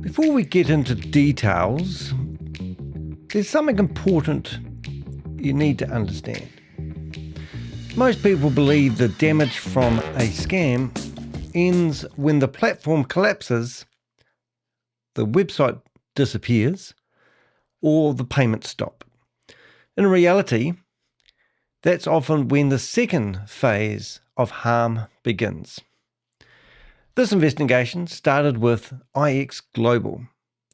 Before we get into details, there's something important you need to understand. Most people believe the damage from a scam ends when the platform collapses, the website disappears, or the payments stop. In reality, that's often when the second phase of harm begins. This investigation started with IX Global,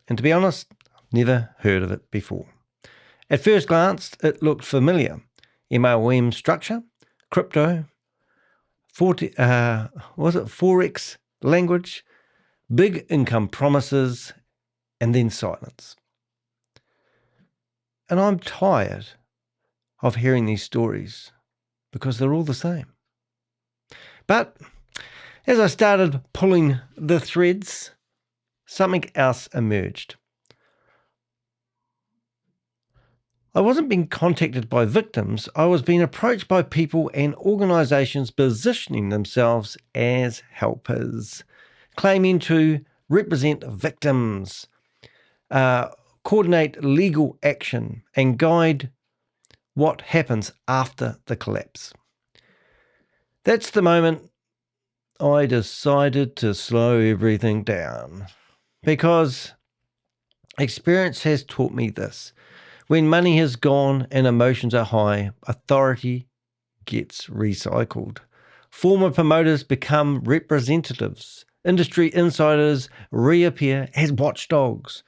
and to be honest, I've never heard of it before. At first glance, it looked familiar. MLM structure, crypto, Forex language, big income promises, and then silence. And I'm tired of hearing these stories because they're all the same. But as I started pulling the threads, something else emerged. I wasn't being contacted by victims, I was being approached by people and organisations positioning themselves as helpers, claiming to represent victims, coordinate legal action, and guide what happens after the collapse. That's the moment I decided to slow everything down, because experience has taught me this. When money has gone and emotions are high, authority gets recycled. Former promoters become representatives. Industry insiders reappear as watchdogs.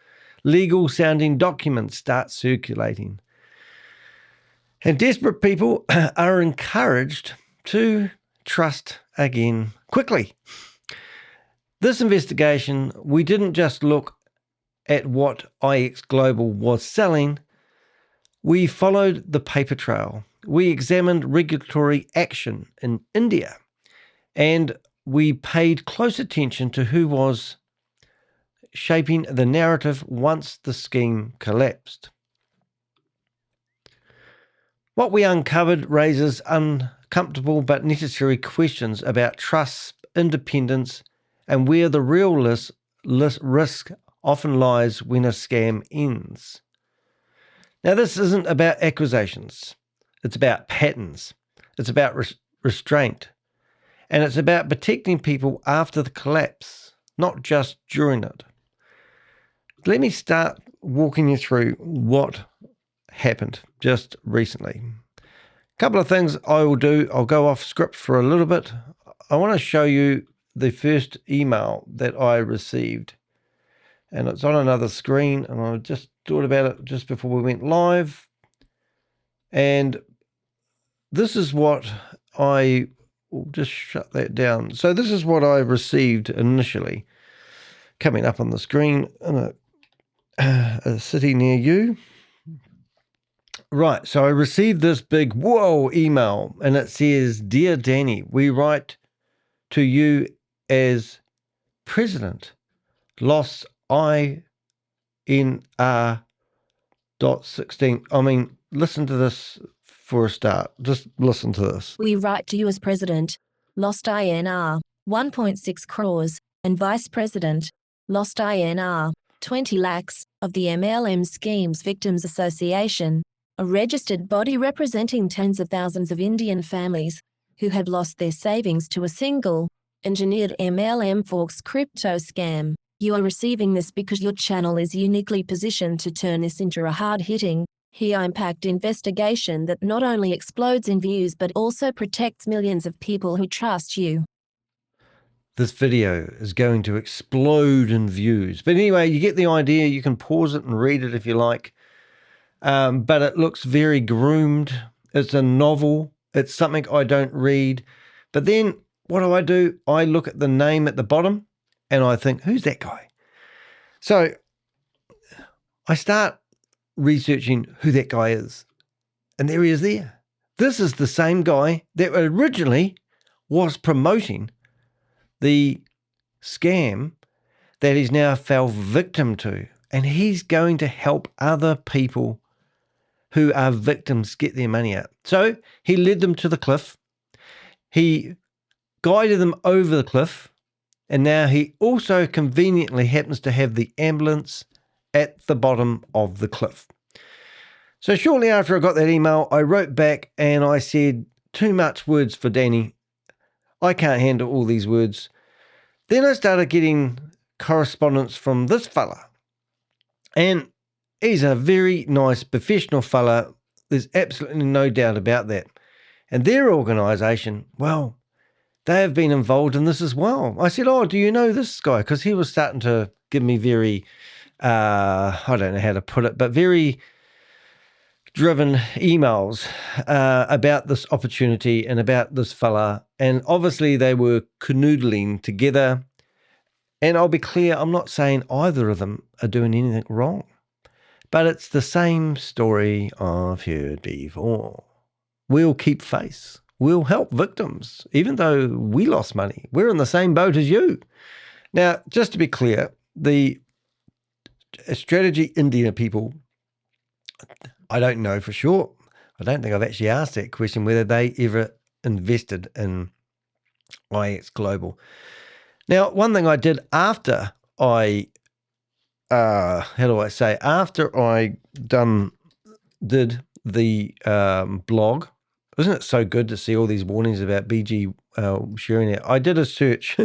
Legal-sounding documents start circulating. And desperate people are encouraged to trust again quickly. This investigation, we didn't just look at what IX Global was selling. We followed the paper trail. We examined regulatory action in India, and we paid close attention to who was shaping the narrative once the scheme collapsed. What we uncovered raises uncomfortable but necessary questions about trust, independence, and where the real risk often lies when a scam ends. Now, this isn't about accusations. It's about patterns. It's about restraint. And it's about protecting people after the collapse, not just during it. Let me start walking you through what happened just recently. A couple of things I will do. I'll go off script for a little bit. I want to show you the first email that I received. And it's on another screen, and I just thought about it just before we went live. And this is what I will just shut that down. So this is what I received initially, coming up on the screen in a city near you. Right, so I received this big whoa email, and it says, "Dear Danny, we write to you as President, lost INR.16. I mean, listen to this for a start. Just listen to this. We write to you as President, lost INR 1.6 crores, and Vice President, lost INR 20 lakhs, of the MLM Schemes Victims Association, a registered body representing tens of thousands of Indian families who had lost their savings to a single, engineered MLM Forex crypto scam. You are receiving this because your channel is uniquely positioned to turn this into a hard-hitting, high-impact investigation that not only explodes in views but also protects millions of people who trust you." This video is going to explode in views. But anyway, you get the idea. You can pause it and read it if you like. But it looks very groomed. It's a novel. It's something I don't read. But then what do? I look at the name at the bottom and I think, who's that guy? So I start researching who that guy is. And there he is there. This is the same guy that originally was promoting the scam that he's now fell victim to. And he's going to help other people who are victims get their money out. So he led them to the cliff. He guided them over the cliff. And now he also conveniently happens to have the ambulance at the bottom of the cliff. So shortly after I got that email, I wrote back and I said, too much words for Danny. I can't handle all these words. Then I started getting correspondence from this fella. And he's a very nice professional fella. There's absolutely no doubt about that. And their organisation, well, they have been involved in this as well. I said, oh, do you know this guy? Because he was starting to give me very, I don't know how to put it, but very driven emails about this opportunity and about this fella. And obviously they were canoodling together. And I'll be clear, I'm not saying either of them are doing anything wrong. But it's the same story I've heard before. We'll keep face. We'll help victims, even though we lost money. We're in the same boat as you. Now, just to be clear, the Strategy India people, I don't know for sure. I don't think I've actually asked that question, whether they ever invested in IX Global. Now, one thing I did after I, after I did the blog, isn't it so good to see all these warnings about BG sharing it? I did a search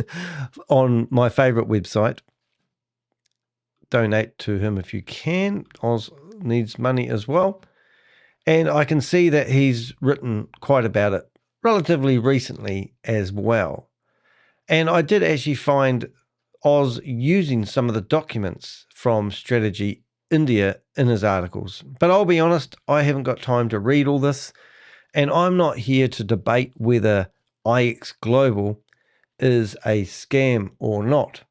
on my favourite website. Donate to him if you can. Oz needs money as well. And I can see that he's written quite about it relatively recently as well. And I did actually find Oz using some of the documents from Strategy India in his articles. But I'll be honest, I haven't got time to read all this. And I'm not here to debate whether IX Global is a scam or not.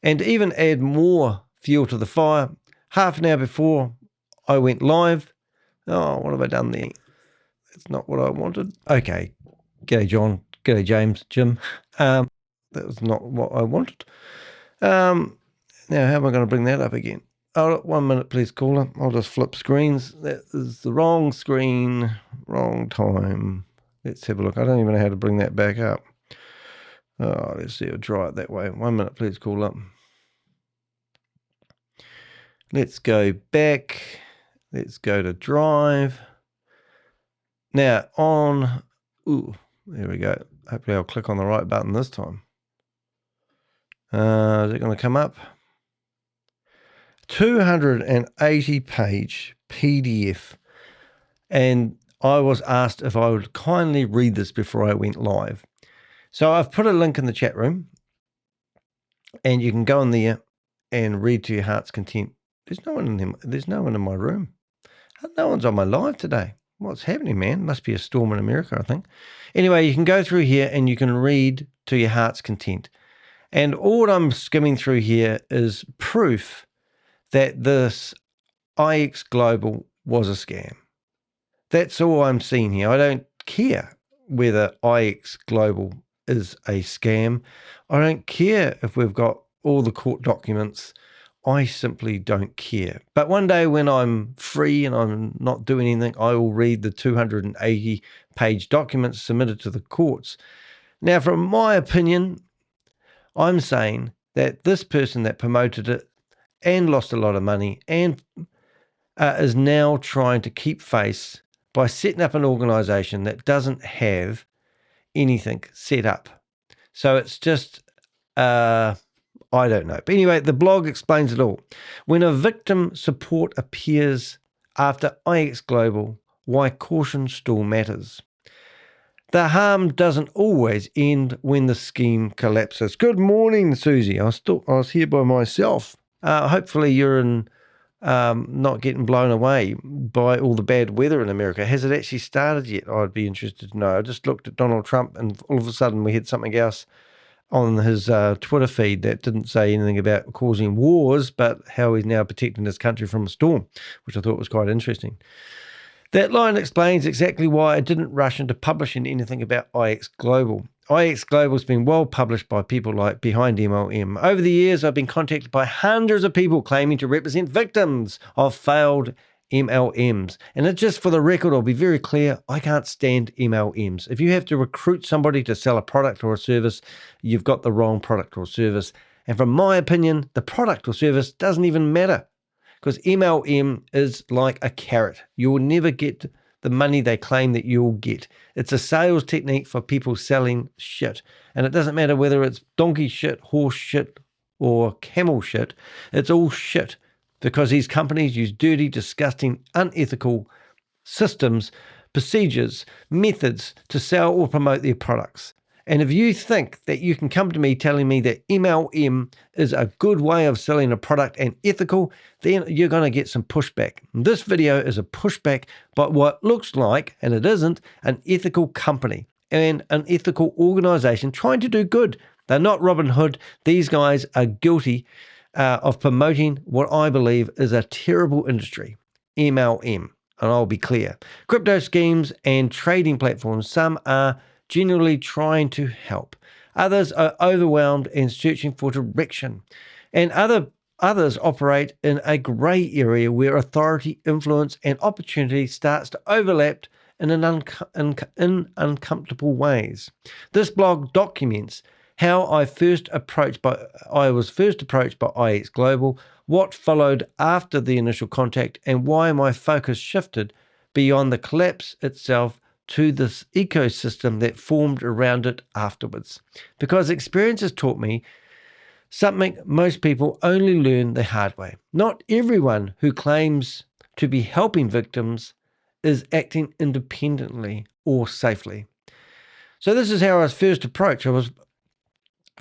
And to even add more fuel to the fire, half an hour before I went live, oh, what have I done there? That's not what I wanted. Okay. G'day, John. G'day, James. Jim. That was not what I wanted. Now, how am I going to bring that up again? Oh, 1 minute, please, caller. I'll just flip screens. That is the wrong screen, wrong time. Let's have a look. I don't even know how to bring that back up. Oh, let's see. I'll try it that way. 1 minute, please, caller. Let's go back. Let's go to drive. Now, there we go. Hopefully I'll click on the right button this time. Is it going to come up? 280-page PDF. And I was asked if I would kindly read this before I went live. So I've put a link in the chat room. And you can go in there and read to your heart's content. There's no one in them. There's no one in my room. No one's on my live today. What's happening, man? Must be a storm in America, I think. Anyway, you can go through here and you can read to your heart's content. And all I'm skimming through here is proof that this IX Global was a scam. That's all I'm seeing here. I don't care whether IX Global is a scam. I don't care if we've got all the court documents. I simply don't care. But one day when I'm free and I'm not doing anything, I will read the 280-page documents submitted to the courts. Now, from my opinion, I'm saying that this person that promoted it and lost a lot of money and is now trying to keep face by setting up an organisation that doesn't have anything set up. So it's just, I don't know. But anyway, the blog explains it all. When a victim support appears after IX Global, why caution still matters. The harm doesn't always end when the scheme collapses. Good morning, Susie. I was here by myself. Hopefully you're not getting blown away by all the bad weather in America. Has it actually started yet? I'd be interested to know. I just looked at Donald Trump and all of a sudden we had something else on his Twitter feed that didn't say anything about causing wars, but how he's now protecting his country from a storm, which I thought was quite interesting. That line explains exactly why I didn't rush into publishing anything about IX Global. IX Global has been well published by people like Behind MLM. Over the years, I've been contacted by hundreds of people claiming to represent victims of failed MLMs. And it's just for the record, I'll be very clear, I can't stand MLMs. If you have to recruit somebody to sell a product or a service, you've got the wrong product or service. And from my opinion, the product or service doesn't even matter, because MLM is like a carrot. You will never get the money they claim that you'll get. It's a sales technique for people selling shit. And it doesn't matter whether it's donkey shit, horse shit, or camel shit. It's all shit, because these companies use dirty, disgusting, unethical systems, procedures, methods to sell or promote their products. And if you think that you can come to me telling me that MLM is a good way of selling a product and ethical, then you're going to get some pushback. This video is a pushback by what looks like, and it isn't, an ethical company and an ethical organization trying to do good. They're not Robin Hood. These guys are guilty of promoting what I believe is a terrible industry, MLM. And I'll be clear. Crypto schemes and trading platforms, some are genuinely trying to help. Others are overwhelmed and searching for direction. And others operate in a grey area where authority, influence, and opportunity starts to overlap in uncomfortable ways. This blog documents how I was first approached by IX Global, what followed after the initial contact, and why my focus shifted beyond the collapse itself to this ecosystem that formed around it afterwards. Because experience has taught me something most people only learn the hard way. Not everyone who claims to be helping victims is acting independently or safely. So this is how I was first approached. I was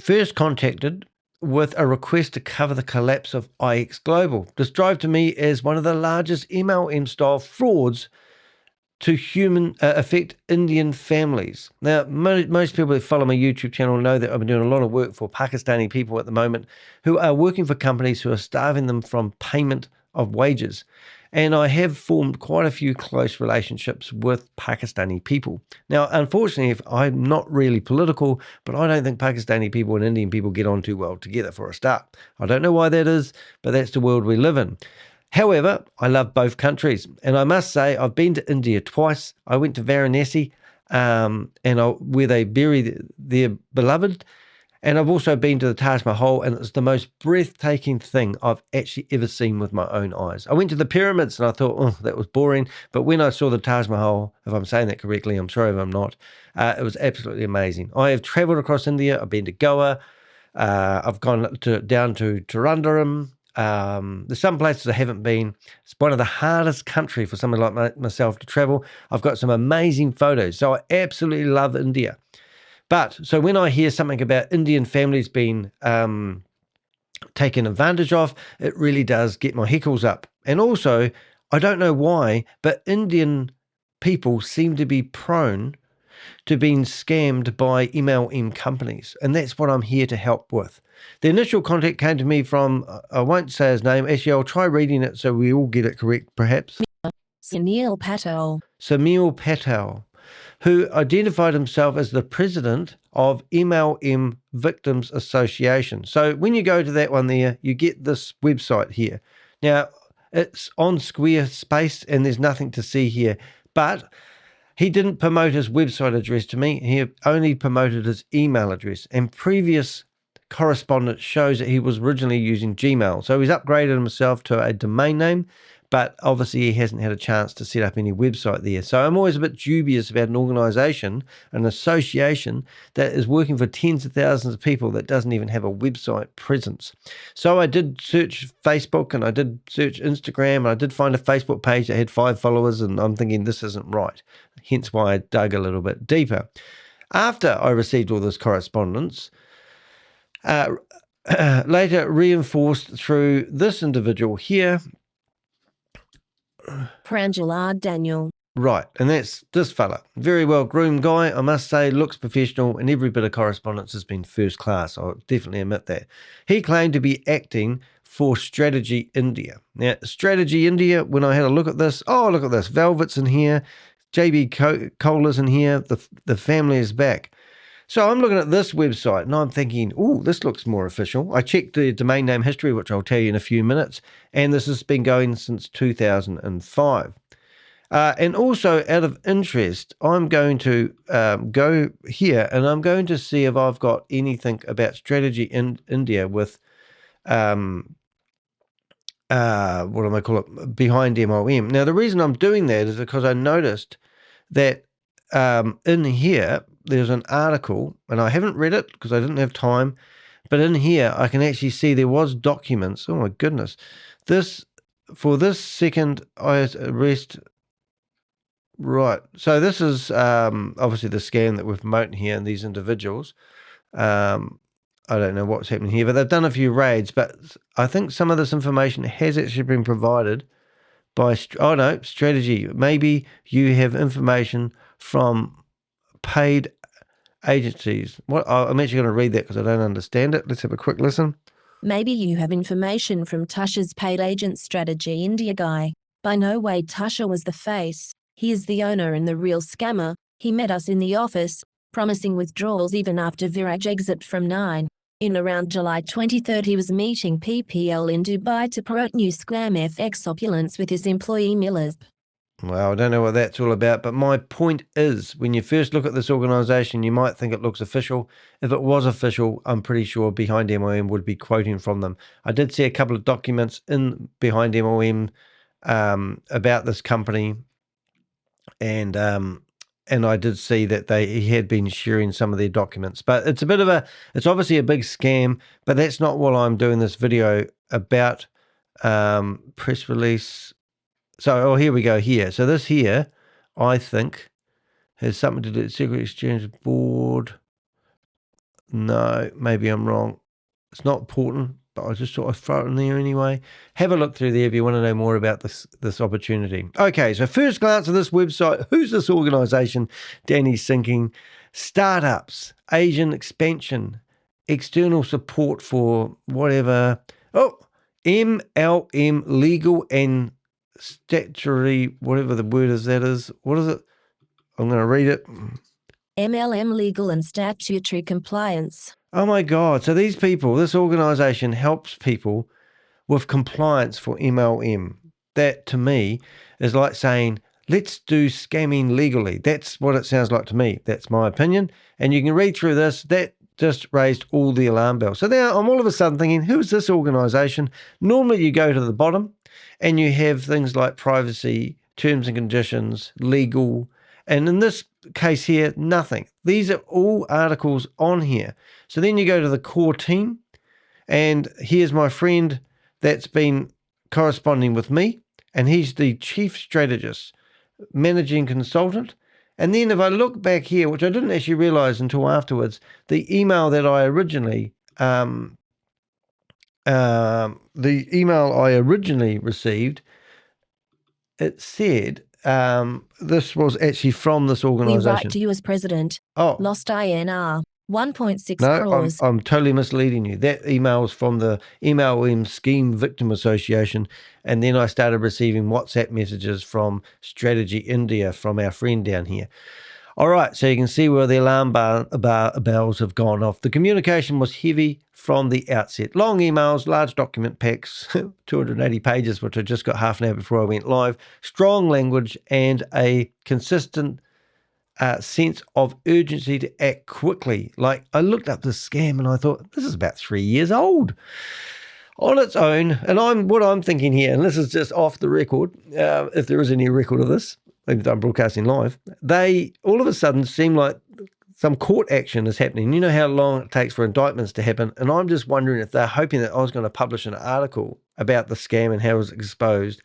first contacted with a request to cover the collapse of IX Global, described to me as one of the largest MLM-style frauds to affect Indian families. Now, most people who follow my YouTube channel know that I've been doing a lot of work for Pakistani people at the moment who are working for companies who are starving them from payment of wages. And I have formed quite a few close relationships with Pakistani people. Now, unfortunately, I'm not really political, but I don't think Pakistani people and Indian people get on too well together for a start. I don't know why that is, but that's the world we live in. However, I love both countries, and I must say I've been to India twice. I went to Varanasi, where they bury their beloved, and I've also been to the Taj Mahal, and it's the most breathtaking thing I've actually ever seen with my own eyes. I went to the pyramids, and I thought, oh, that was boring, but when I saw the Taj Mahal, if I'm saying that correctly, I'm sorry if I'm not, it was absolutely amazing. I have travelled across India. I've been to Goa. I've gone down to Trivandrum. There's some places I haven't been. It's one of the hardest countries for someone like myself to travel. I've got some amazing photos, so I absolutely love India. But so when I hear something about Indian families being taken advantage of, it really does get my hackles up. And also, I don't know why, but Indian people seem to be prone to being scammed by MLM companies. And that's what I'm here to help with. The initial contact came to me from, I won't say his name. Actually, I'll try reading it so we all get it correct, perhaps. Sunil Patel, who identified himself as the president of MLM Victims Association. So when you go to that one there, you get this website here. Now, it's on Squarespace and there's nothing to see here, but he didn't promote his website address to me. He only promoted his email address, and previous correspondence shows that he was originally using Gmail. So he's upgraded himself to a domain name, but obviously he hasn't had a chance to set up any website there. So I'm always a bit dubious about an organization, an association that is working for tens of thousands of people that doesn't even have a website presence. So I did search Facebook and I did search Instagram, and I did find a Facebook page that had 5 followers, and I'm thinking this isn't right. Hence why I dug a little bit deeper. After I received all this correspondence, later reinforced through this individual here, Pranjala Daniel. Right, and that's this fella. Very well groomed guy, I must say, looks professional, and every bit of correspondence has been first class. I'll definitely admit that. He claimed to be acting for Strategy India. Now, Strategy India, when I had a look at this, oh, look at this. Velvet's in here, JB Cola's in here, the family is back. So I'm looking at this website and I'm thinking, oh, this looks more official. I checked the domain name history, which I'll tell you in a few minutes, and this has been going since 2005. And also, out of interest, I'm going to go here and I'm going to see if I've got anything about strategy in India with, what am I call it, behind MLM. Now, the reason I'm doing that is because I noticed that in here, there's an article, and I haven't read it because I didn't have time, but in here, I can actually see there was documents. Oh, my goodness. For this second arrest. Right. So this is obviously the scam that we're promoting here and these individuals. I don't know what's happening here, but they've done a few raids. But I think some of this information has actually been provided by, strategy. Maybe you have information from paid agencies. I'm actually going to read that because I don't understand it. Let's have a quick listen. Maybe you have information from Tasha's paid agent strategy India guy. By no way Tasha was the face. He is the owner and the real scammer. He met us in the office, promising withdrawals even after Viraj exit from 9. In around July 23rd he was meeting PPL in Dubai to promote new scam FX opulence with his employee Millers. Well, I don't know what that's all about, but my point is, when you first look at this organisation, you might think it looks official. If it was official, I'm pretty sure Behind MLM would be quoting from them. I did see a couple of documents in Behind MLM about this company, and I did see that he had been sharing some of their documents. But it's it's obviously a big scam, but that's not what I'm doing this video about. Press release. So, here we go here. So this here, I think, has something to do with Secret Exchange Board. No, maybe I'm wrong. It's not important, but I just thought I'd throw it in there anyway. Have a look through there if you want to know more about this opportunity. Okay, so first glance at this website. Who's this organization? Danny's thinking startups, Asian expansion, external support for whatever. Oh, MLM, legal and statutory, whatever the word is that is. What is it? I'm going to read it. MLM legal and statutory compliance. Oh my God. So these people, this organization helps people with compliance for MLM. That to me is like saying, let's do scamming legally. That's what it sounds like to me. That's my opinion. And you can read through this. That just raised all the alarm bells. So now I'm all of a sudden thinking, who's this organization? Normally you go to the bottom and you have things like privacy, terms and conditions, legal, and in this case here, nothing. These are all articles on here. So then you go to the core team, and here's my friend that's been corresponding with me, and he's the chief strategist, managing consultant. And then if I look back here, which I didn't actually realize until afterwards, the email that I originally received, it said this was actually from this organization. We write to you as president. Oh. Lost INR. 1.6 no, crores. I'm totally misleading you. That email is from the MLM Scheme Victim Association. And then I started receiving WhatsApp messages from Strategy India from our friend down here. All right, so you can see where the alarm bells have gone off. The communication was heavy from the outset. Long emails, large document packs, 280 pages, which I just got half an hour before I went live, strong language, and a consistent sense of urgency to act quickly. Like, I looked up this scam and I thought, this is about 3 years old on its own. And what I'm thinking here, and this is just off the record, if there is any record of this, even though I'm broadcasting live, they all of a sudden seem like some court action is happening. You know how long it takes for indictments to happen. And I'm just wondering if they're hoping that I was going to publish an article about the scam and how it was exposed.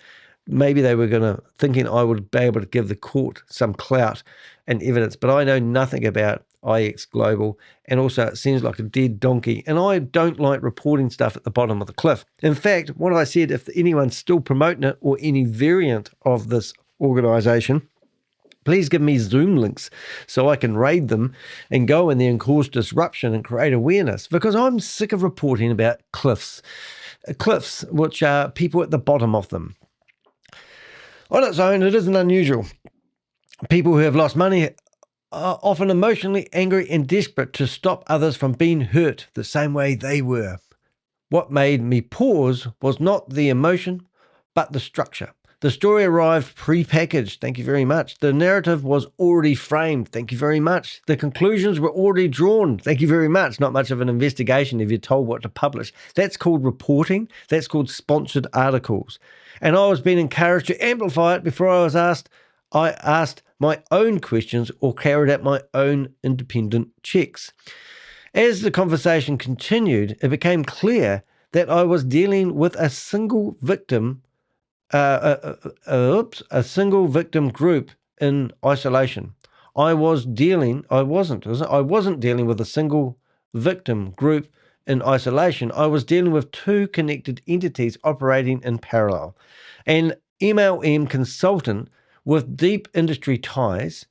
Maybe they were thinking I would be able to give the court some clout and evidence, but I know nothing about IX Global, and also it seems like a dead donkey, and I don't like reporting stuff at the bottom of the cliff. In fact, what I said, if anyone's still promoting it or any variant of this organization, please give me Zoom links so I can raid them and go in there and cause disruption and create awareness, because I'm sick of reporting about cliffs, which are people at the bottom of them. On its own, it isn't unusual. People who have lost money often emotionally angry and desperate to stop others from being hurt the same way they were. What made me pause was not the emotion, but the structure. The story arrived pre-packaged, thank you very much. The narrative was already framed, thank you very much. The conclusions were already drawn, thank you very much. Not much of an investigation if you're told what to publish. That's called reporting. That's called sponsored articles. And I was being encouraged to amplify it before I asked my own questions or carried out my own independent checks. As the conversation continued, it became clear that I was dealing with a single victim, a single victim group in isolation. I wasn't dealing with a single victim group in isolation. I was dealing with two connected entities operating in parallel. An MLM consultant with deep industry ties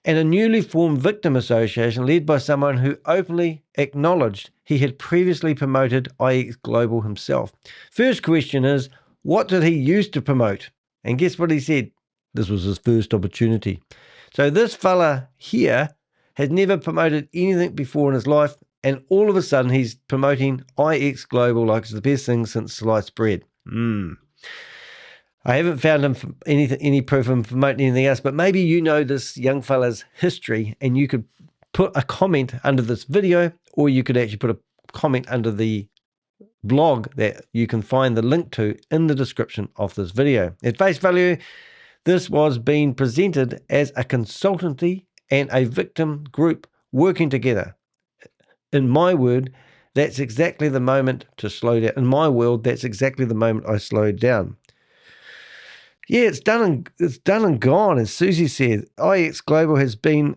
and a newly formed victim association led by someone who openly acknowledged he had previously promoted IX Global himself. First question is, what did he use to promote? And guess what he said? This was his first opportunity. So this fella here has never promoted anything before in his life, and all of a sudden he's promoting IX Global like it's the best thing since sliced bread. I haven't found him any proof of him promoting anything else, but maybe you know this young fella's history and you could put a comment under this video, or you could actually put a comment under the blog that you can find the link to in the description of this video. At face value, this was being presented as a consultancy and a victim group working together. In my word, that's exactly the moment to slow down. In my world, that's exactly the moment I slowed down. Yeah, it's done and gone, as Susie said. IX Global has been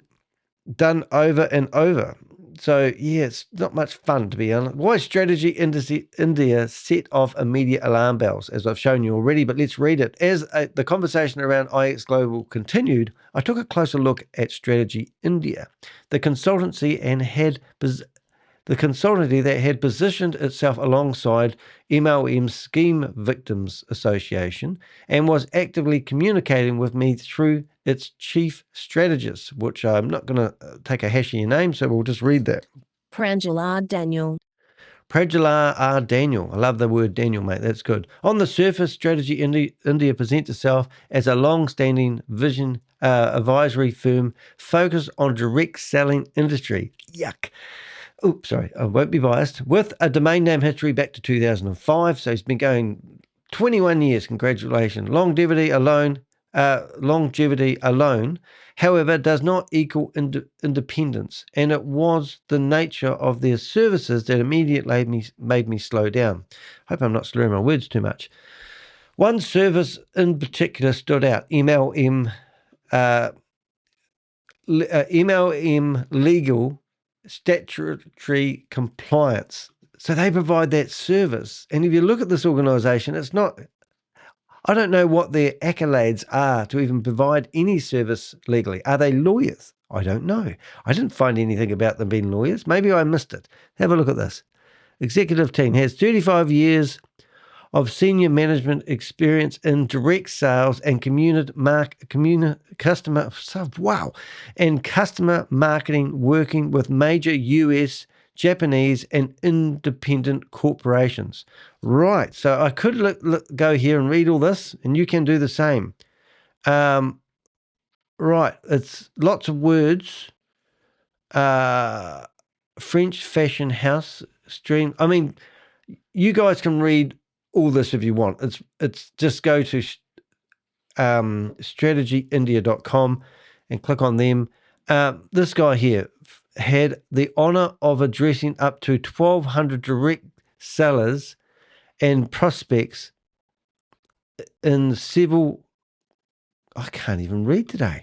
done over and over. So, yeah, it's not much fun, to be honest. Why strategy India set off immediate alarm bells, as I've shown you already, but let's read it. As the conversation around IX Global continued, I took a closer look at Strategy India, the consultancy that had positioned itself alongside MLM Scheme Victims Association and was actively communicating with me through its chief strategist, which I'm not going to take a hash of your name, so we'll just read that. Pranjal R. Daniel. Prajala R. Daniel. I love the word Daniel, mate. That's good. On the surface, Strategy India presents itself as a long-standing vision advisory firm focused on direct selling industry. Yuck. Oops, sorry, I won't be biased. With a domain name history back to 2005, so he's been going 21 years. Congratulations. Longevity alone, however, does not equal independence, and it was the nature of their services that immediately made me slow down. Hope I'm not slurring my words too much. One service in particular stood out: MLM legal statutory compliance. So they provide that service. And if you look at this organization, it's not, I don't know what their accolades are to even provide any service legally. Are they lawyers? I don't know. I didn't find anything about them being lawyers. Maybe I missed it. Have a look at this. Executive team has 35 years of senior management experience in direct sales and customer marketing, working with major US, Japanese, and independent corporations. Right, so I could go here and read all this, and you can do the same. Right, it's lots of words. French fashion house stream. I mean, you guys can read all this if you want. It's just go to strategyindia.com and click on them. This guy here had the honor of addressing up to 1,200 direct sellers and prospects in several. I can't even read today.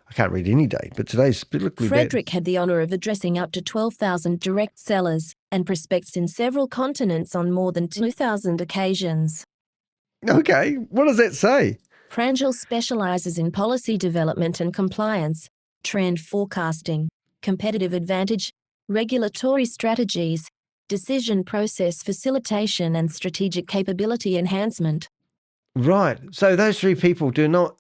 I can't read any day, but today's particularly bad. Frederick had the honor of addressing up to 12,000 direct sellers and prospects in several continents on more than 2,000 occasions. Okay, what does that say? Pranjal specializes in policy development and compliance, trend forecasting, competitive advantage, regulatory strategies, decision process facilitation, and strategic capability enhancement. Right. So those three people do not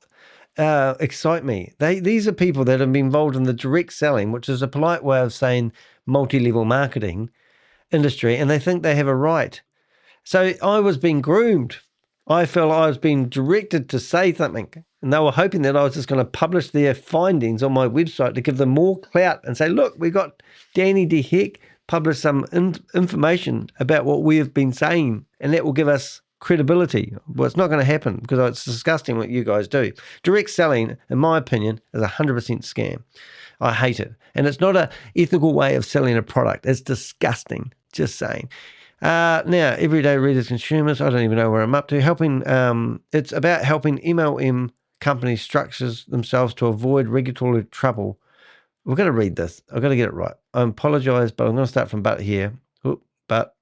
excite me. These are people that have been involved in the direct selling, which is a polite way of saying multi-level marketing industry, and they think they have a right. So I was being groomed. I felt I was being directed to say something, and they were hoping that I was just going to publish their findings on my website to give them more clout and say, look, we got Danny DeHeck publish some information about what we have been saying, and that will give us credibility. Well, it's not going to happen because it's disgusting what you guys do. Direct selling, in my opinion, is 100% scam. I hate it. And it's not an ethical way of selling a product. It's disgusting, just saying. Now, everyday readers, consumers, I don't even know where I'm up to. It's about helping MLM companies structures themselves to avoid regulatory trouble. We're going to read this. I've got to get it right. I apologise, but I'm going to start from but here. But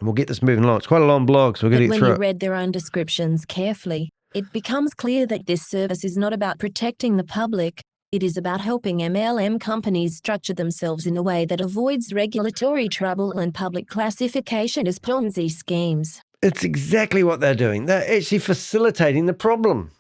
we'll get this moving along. It's quite a long blog, so we're going to get through it. When you read their own descriptions carefully, it becomes clear that this service is not about protecting the public. It is about helping MLM companies structure themselves in a way that avoids regulatory trouble and public classification as Ponzi schemes. It's exactly what they're doing. They're actually facilitating the problem.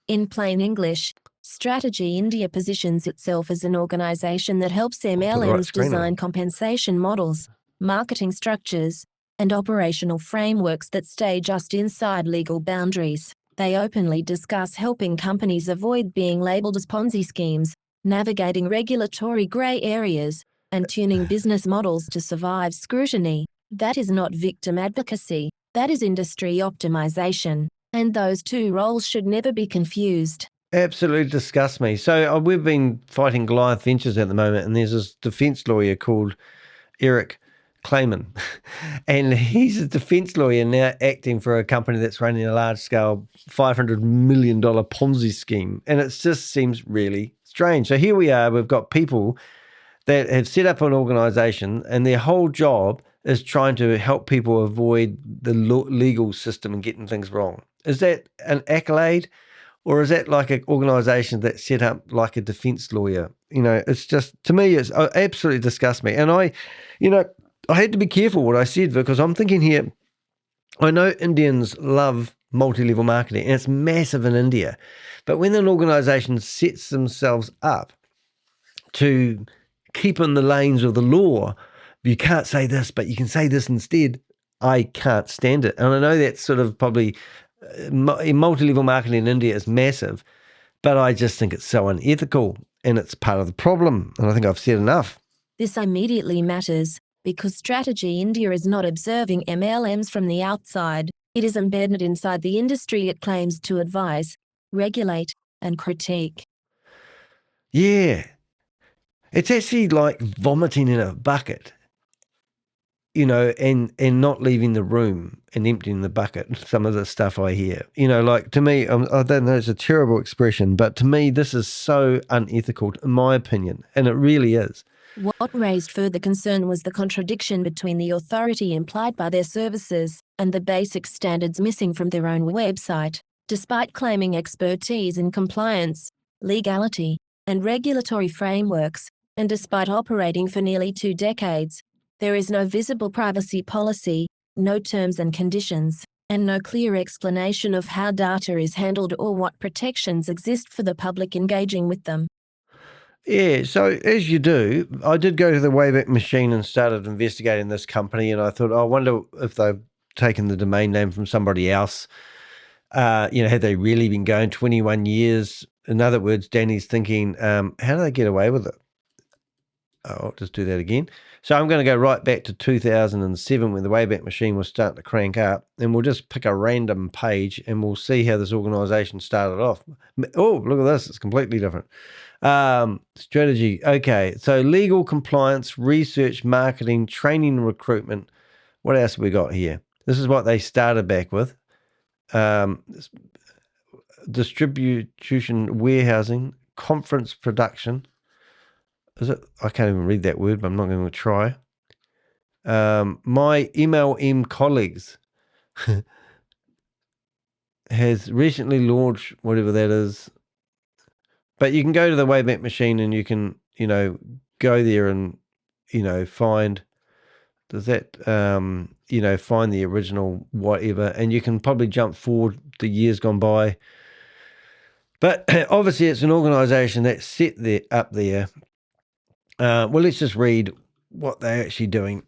In plain English, Strategy India positions itself as an organization that helps MLMs design compensation models, marketing structures, and operational frameworks that stay just inside legal boundaries. They openly discuss helping companies avoid being labeled as Ponzi schemes, navigating regulatory gray areas, and tuning business models to survive scrutiny. That is not victim advocacy, that is industry optimization, and those two roles should never be confused. Absolutely disgusts me. So we've been fighting Goliath Ventures at the moment, and there's this defense lawyer called Eric Clayman, and he's a defense lawyer now acting for a company that's running a large-scale $500 million Ponzi scheme, and it just seems really strange. So here we are, we've got people that have set up an organization, and their whole job is trying to help people avoid the legal system and getting things wrong. Is that an accolade? Or is that like an organization that's set up like a defense lawyer? It's just, to me, it absolutely disgusts me. And I had to be careful what I said, because I'm thinking here, I know Indians love multi-level marketing and it's massive in India. But when an organization sets themselves up to keep in the lanes of the law, you can't say this, but you can say this instead, I can't stand it. And I know that's sort of probably multi-level marketing in India is massive, but I just think it's so unethical, and it's part of the problem. And I think I've said enough. This immediately matters because Strategy India is not observing MLMs from the outside. It is embedded inside the industry it claims to advise, regulate, and critique. Yeah. It's actually like vomiting in a bucket, and not leaving the room and emptying the bucket, some of the stuff I hear. Like, to me, I don't know, it's a terrible expression, but to me, this is so unethical, in my opinion, and it really is. What raised further concern was the contradiction between the authority implied by their services and the basic standards missing from their own website. Despite claiming expertise in compliance, legality, and regulatory frameworks, and despite operating for nearly 2 decades, there is no visible privacy policy, no terms and conditions, and no clear explanation of how data is handled or what protections exist for the public engaging with them. Yeah, so as you do, I did go to the Wayback Machine and started investigating this company, and I thought, I wonder if they've taken the domain name from somebody else. Had they really been going 21 years? In other words, Danny's thinking, how do they get away with it? I'll just do that again. So I'm going to go right back to 2007 when the Wayback Machine was starting to crank up, and we'll just pick a random page and we'll see how this organization started off. Oh, look at this. It's completely different. Strategy. Okay. So legal, compliance, research, marketing, training, and recruitment. What else have we got here? This is what they started back with. Distribution, warehousing, conference production. Is it? I can't even read that word, but I'm not going to try. My MLM colleagues has recently launched whatever that is. But you can go to the Wayback Machine and you can, go there and, find, does that, find the original whatever. And you can probably jump forward the years gone by. But obviously it's an organisation that's set up there. Well, let's just read what they're actually doing.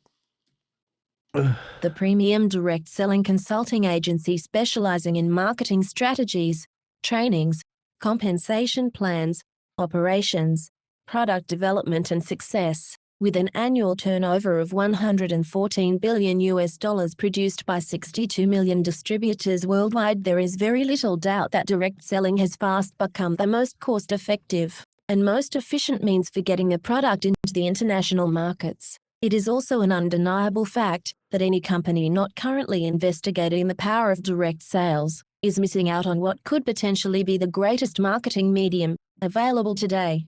The premium direct selling consulting agency specializing in marketing strategies, trainings, compensation plans, operations, product development and success, with an annual turnover of $114 billion produced by 62 million distributors worldwide. There is very little doubt that direct selling has fast become the most cost-effective and most efficient means for getting a product into the international markets. It is also an undeniable fact that any company not currently investigating the power of direct sales is missing out on what could potentially be the greatest marketing medium available today.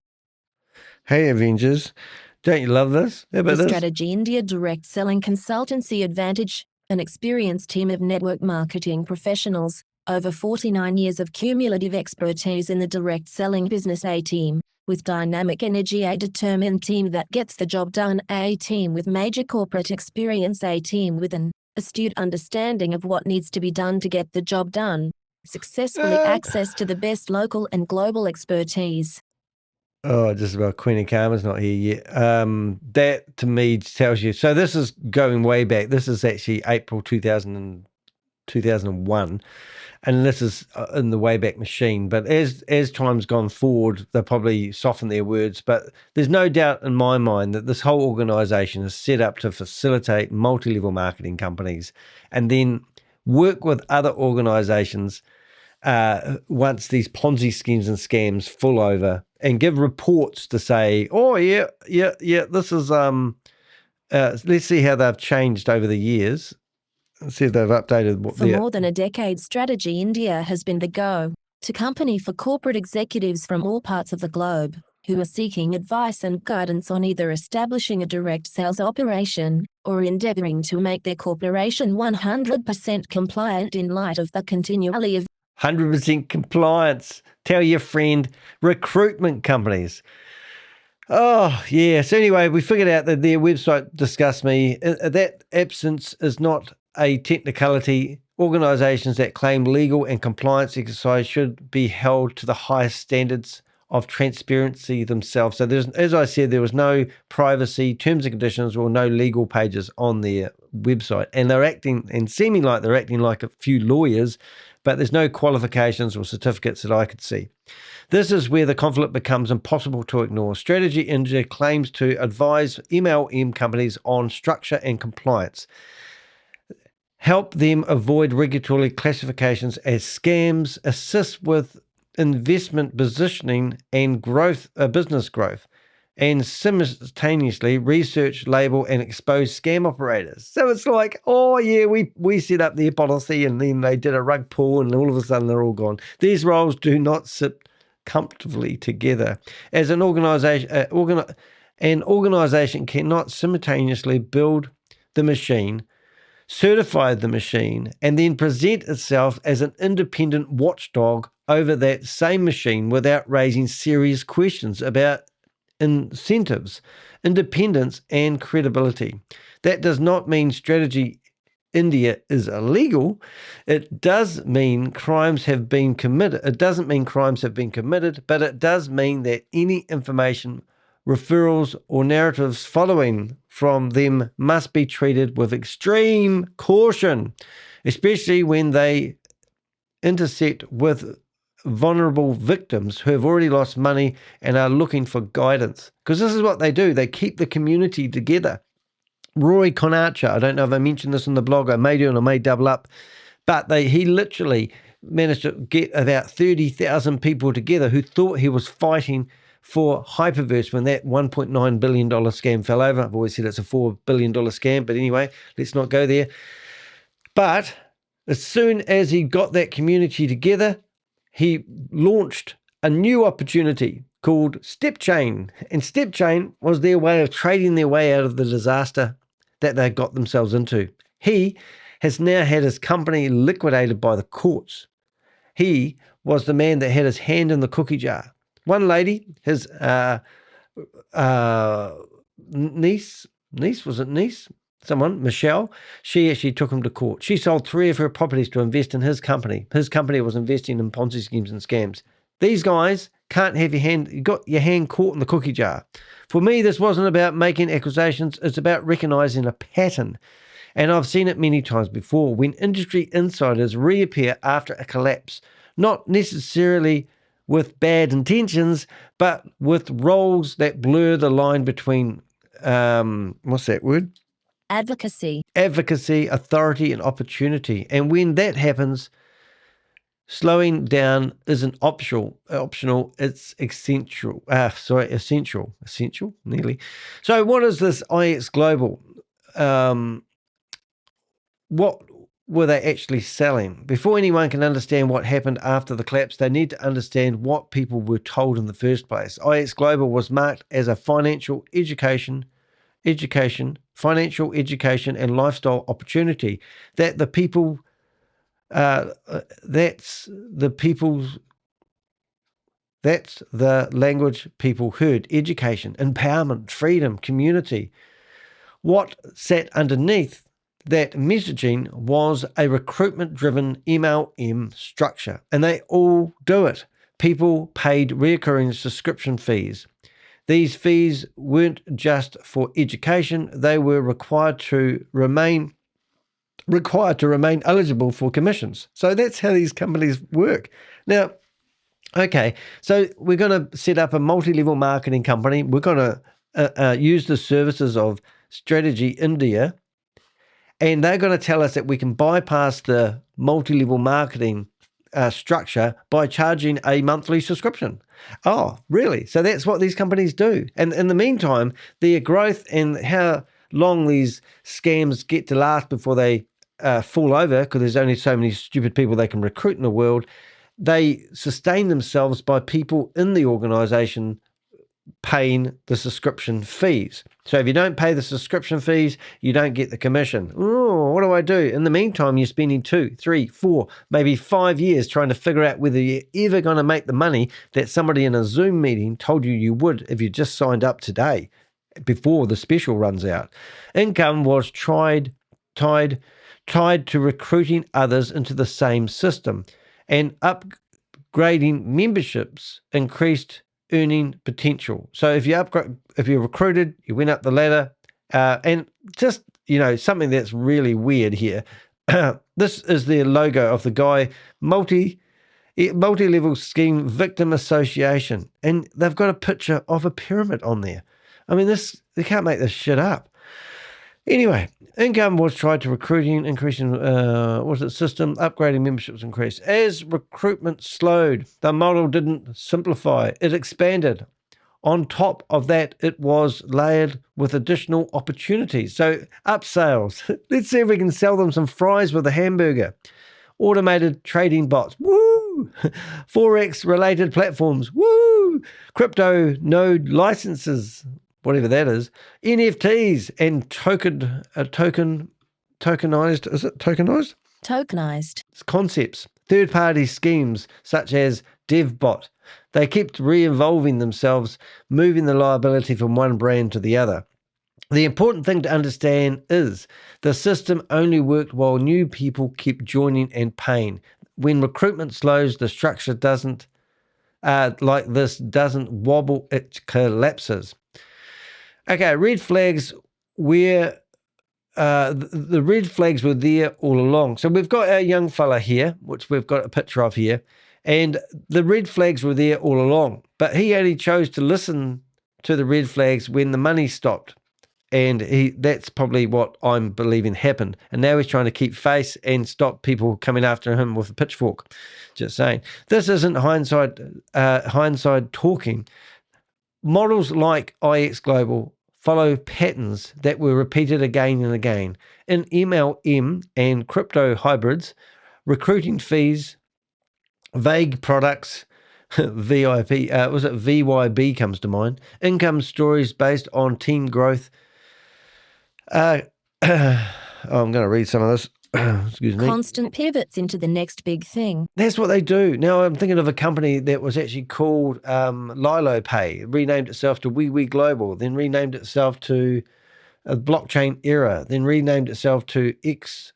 Hey, Avengers, don't you love this? How about The this? Strategy India Direct Selling Consultancy Advantage, an experienced team of network marketing professionals, over 49 years of cumulative expertise in the direct selling business. A team with dynamic energy, a determined team that gets the job done, a team with major corporate experience, a team with an astute understanding of what needs to be done to get the job done, successfully access to the best local and global expertise. Oh, just about Queenie Karma's not here yet. That to me tells you. So this is going way back. This is actually April 2001. And this is in the Wayback Machine. But as time's gone forward, they'll probably soften their words. But there's no doubt in my mind that this whole organisation is set up to facilitate multi-level marketing companies and then work with other organisations once these Ponzi schemes and scams fall over and give reports to say, oh, yeah, this is, let's see how they've changed over the years. See if they've updated what For more than a decade, Strategy India has been the go-to company for corporate executives from all parts of the globe who are seeking advice and guidance on either establishing a direct sales operation or endeavoring to make their corporation 100% compliant in light of the continually 100% compliance. Tell your friend, recruitment companies. Oh, yeah. So anyway, we figured out that their website disgusts me. That absence is not a technicality. Organisations that claim legal and compliance exercise should be held to the highest standards of transparency themselves. So there's, as I said, there was no privacy, terms and conditions, or no legal pages on their website. And they're acting and seeming like they're acting like a few lawyers, but there's no qualifications or certificates that I could see. This is where the conflict becomes impossible to ignore. Strategy India claims to advise MLM companies on structure and compliance, help them avoid regulatory classifications as scams, assist with investment positioning and growth, business growth, and simultaneously research, label, and expose scam operators. So it's like, oh yeah, we set up their policy and then they did a rug pull and all of a sudden they're all gone. These roles do not sit comfortably together. As an organization, an organization cannot simultaneously build the machine, certify the machine, and then present itself as an independent watchdog over that same machine without raising serious questions about incentives, independence, and credibility. That does not mean Strategy India is illegal. It does mean crimes have been committed. It doesn't mean crimes have been committed, but it does mean that any information, referrals, or narratives following from them must be treated with extreme caution, especially when they intersect with vulnerable victims who have already lost money and are looking for guidance. Because this is what they do. They keep the community together. Roy Conarcher, I don't know if I mentioned this in the blog, I may do and I may double up, but he literally managed to get about 30,000 people together who thought he was fighting for Hyperverse when that $1.9 billion scam fell over. I've always said it's a $4 billion scam, but anyway, let's not go there. But as soon as he got that community together, he launched a new opportunity called Step Chain. And Step Chain was their way of trading their way out of the disaster that they got themselves into. He has now had his company liquidated by the courts. He was the man that had his hand in the cookie jar. One lady, his niece, was it niece? Someone, Michelle, she actually took him to court. She sold 3 of her properties to invest in his company. His company was investing in Ponzi schemes and scams. These guys can't have you got your hand caught in the cookie jar. For me, this wasn't about making accusations. It's about recognizing a pattern. And I've seen it many times before when industry insiders reappear after a collapse, not necessarily with bad intentions, but with roles that blur the line between, what's that word? Advocacy. Advocacy, authority, and opportunity. And when that happens, slowing down isn't optional, it's essential. Essential, nearly. So what is this IX Global? What were they actually selling? Before anyone can understand what happened after the collapse, they need to understand what people were told in the first place. IX Global was marked as a financial education, and lifestyle opportunity that the people, that's the language people heard: education, empowerment, freedom, community. What sat underneath that messaging was a recruitment-driven MLM structure, and they all do it. People paid recurring subscription fees. These fees weren't just for education, they were required to remain eligible for commissions. So that's how these companies work. Now, okay, so we're going to set up a multi-level marketing company. We're going to use the services of Strategy India, and they're going to tell us that we can bypass the multi-level marketing structure by charging a monthly subscription. Oh, really? So that's what these companies do. And in the meantime, their growth and how long these scams get to last before they fall over, because there's only so many stupid people they can recruit in the world, they sustain themselves by people in the organization paying the subscription fees. So if you don't pay the subscription fees, you don't get the commission. Oh, what do I do? In the meantime, you're spending 2, 3, 4, maybe 5 years trying to figure out whether you're ever going to make the money that somebody in a Zoom meeting told you would if you just signed up today before the special runs out. Income was tied to recruiting others into the same system, and upgrading memberships increased earning potential. So if you're recruited, you went up the ladder, and just, something that's really weird here. This is the logo of the guy, multi-level scheme victim association, and they've got a picture of a pyramid on there. I mean, they can't make this shit up. Anyway, income was tried to recruiting, increasing, system, upgrading memberships increased. As recruitment slowed, the model didn't simplify, it expanded. On top of that, it was layered with additional opportunities. So upsales, let's see if we can sell them some fries with a hamburger. Automated trading bots, woo! Forex related platforms, woo! Crypto node licenses, whatever that is, NFTs, and tokenized, is it tokenized? Tokenized. Concepts, third-party schemes such as DevBot. They kept re-evolving themselves, moving the liability from one brand to the other. The important thing to understand is the system only worked while new people kept joining and paying. When recruitment slows, the structure doesn't wobble, it collapses. Okay, red flags were the red flags were there all along. So we've got our young fella here, which we've got a picture of here, and the red flags were there all along. But he only chose to listen to the red flags when the money stopped, and that's probably what I'm believing happened. And now he's trying to keep face and stop people coming after him with a pitchfork. Just saying, this isn't hindsight talking. Models like IX Global follow patterns that were repeated again and again. In MLM and crypto hybrids, recruiting fees, vague products, VYB comes to mind, income stories based on team growth. I'm going to read some of this. Excuse me. Constant pivots into the next big thing. That's what they do. Now I'm thinking of a company that was actually called Lilo Pay, renamed itself to WeWe Global, then renamed itself to Blockchain Era, then renamed itself to X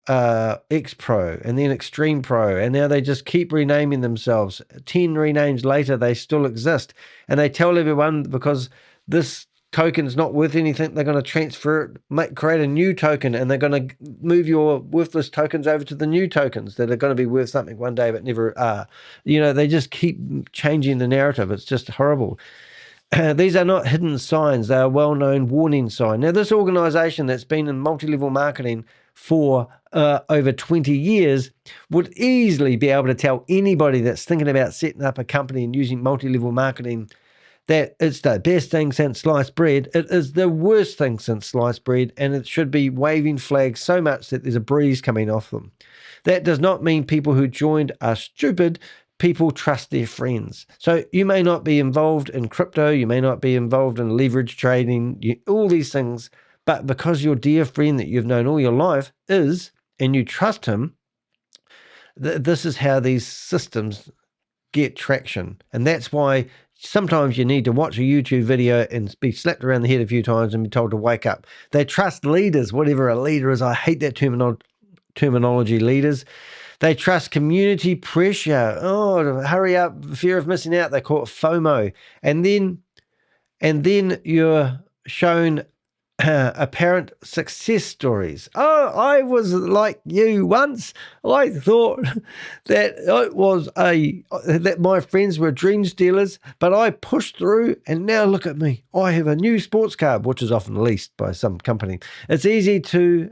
X Pro and then Extreme Pro, and now they just keep renaming themselves. 10 renames later, they still exist, and they tell everyone because this token is not worth anything, they're going to transfer it, create a new token, and they're going to move your worthless tokens over to the new tokens that are going to be worth something one day but never are. They just keep changing the narrative. It's just horrible. These are not hidden signs. They are well-known warning signs. Now, this organization that's been in multi-level marketing for over 20 years would easily be able to tell anybody that's thinking about setting up a company and using multi-level marketing that it's the best thing since sliced bread. It is the worst thing since sliced bread, and it should be waving flags so much that there's a breeze coming off them. That does not mean people who joined are stupid. People trust their friends. So you may not be involved in crypto, you may not be involved in leverage trading, all these things, but because your dear friend that you've known all your life is, and you trust him, this is how these systems get traction. And that's why sometimes you need to watch a YouTube video and be slapped around the head a few times and be told to wake up. They trust leaders, whatever a leader is. I hate that terminology, leaders. They trust community pressure. Oh, hurry up, fear of missing out. They call it FOMO. And then you're shown apparent success stories. Oh, I was like you once. I thought that that my friends were dream stealers, but I pushed through, and now look at me. I have a new sports car, which is often leased by some company. It's easy to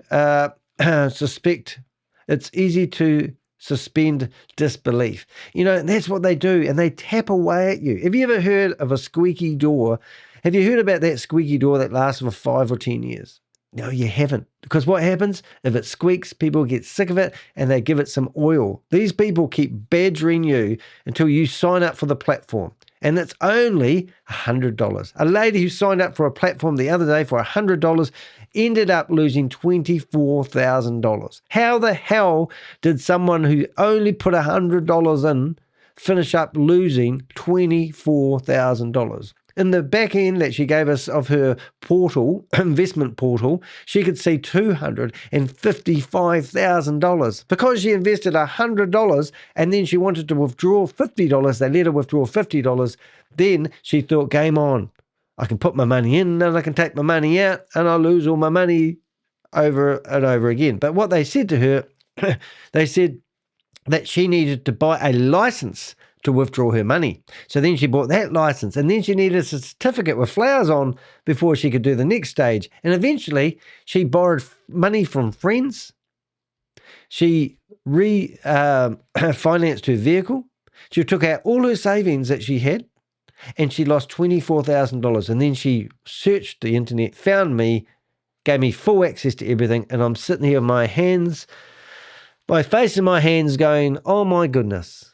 suspend disbelief. And that's what they do, and they tap away at you. Have you ever heard of a squeaky door? Have you heard about that squeaky door that lasts for 5 or 10 years? No, you haven't. Because what happens? If it squeaks, people get sick of it and they give it some oil. These people keep badgering you until you sign up for the platform. And it's only $100. A lady who signed up for a platform the other day for $100 ended up losing $24,000. How the hell did someone who only put $100 in finish up losing $24,000? In the back end that she gave us of her portal, investment portal, she could see $255,000 because she invested $100 and then she wanted to withdraw $50. They let her withdraw $50. Then she thought, game on. I can put my money in and I can take my money out and I'll lose all my money over and over again. But what they said to her, they said that she needed to buy a license to withdraw her money. So then she bought that license, and then she needed a certificate with flowers on before she could do the next stage. And eventually she borrowed money from friends. She financed her vehicle. She took out all her savings that she had, and she lost $24,000. And then she searched the internet, found me, gave me full access to everything, and I'm sitting here with my face in my hands going, oh my goodness.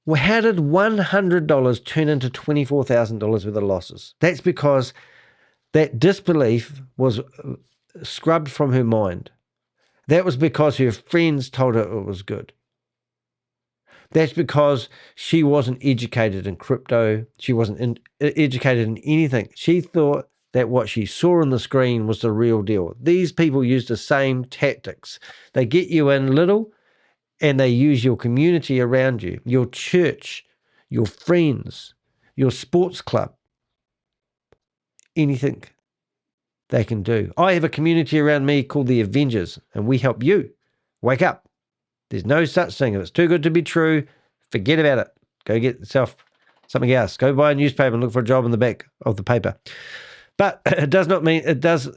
Well, how did $100 turn into $24,000 worth of losses? That's because that disbelief was scrubbed from her mind. That was because her friends told her it was good. That's because she wasn't educated in crypto. She wasn't educated in anything. She thought that what she saw on the screen was the real deal. These people use the same tactics. They get you in little, and they use your community around you, your church, your friends, your sports club, anything they can do. I have a community around me called the Avengers, and we help you. Wake up. There's no such thing. If it's too good to be true, forget about it. Go get yourself something else. Go buy a newspaper and look for a job in the back of the paper. But it does not mean it does.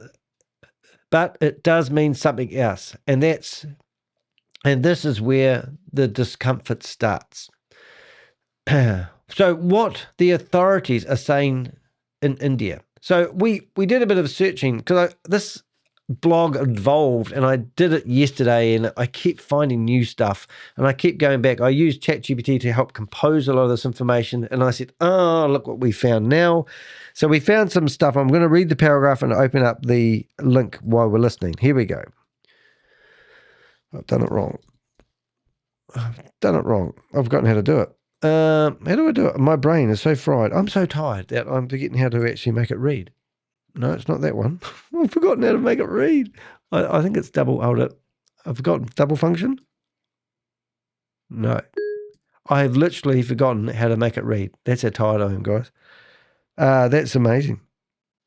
But it does mean something else, and this is where the discomfort starts. So what the authorities are saying in India. So we did a bit of searching because this blog evolved, and I did it yesterday, and I kept finding new stuff, and I kept going back. I used ChatGPT to help compose a lot of this information, and I said, oh, look what we found now. So we found some stuff. I'm going to read the paragraph and open up the link while we're listening. Here we go. I've done it wrong. I've forgotten how to do it. How do I do it? My brain is so fried. I'm so tired that I'm forgetting how to actually make it read. No, it's not that one. I've forgotten how to make it read. I think it's double. Hold it. I've forgotten. Double function? No. I have literally forgotten how to make it read. That's how tired I am, guys. That's amazing.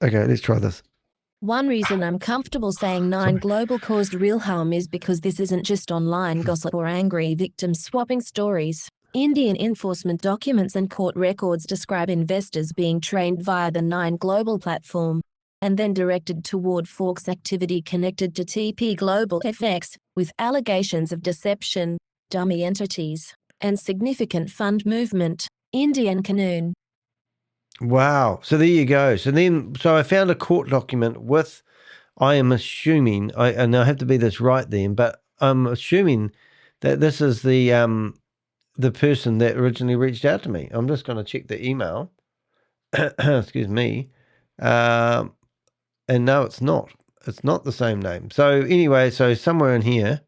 Okay, let's try this. One reason I'm comfortable saying Nine Global caused real harm is because this isn't just online gossip or angry victim swapping stories. Indian enforcement documents and court records describe investors being trained via the Nine Global platform and then directed toward Forks activity connected to TP Global FX, with allegations of deception, dummy entities, and significant fund movement. Indian Canoon. Wow. So there you go. So I found a court document with, I am assuming, and I have to be this right then, but I'm assuming that this is the person that originally reached out to me. I'm just going to check the email. Excuse me. And no, it's not. It's not the same name. So anyway, so somewhere in here,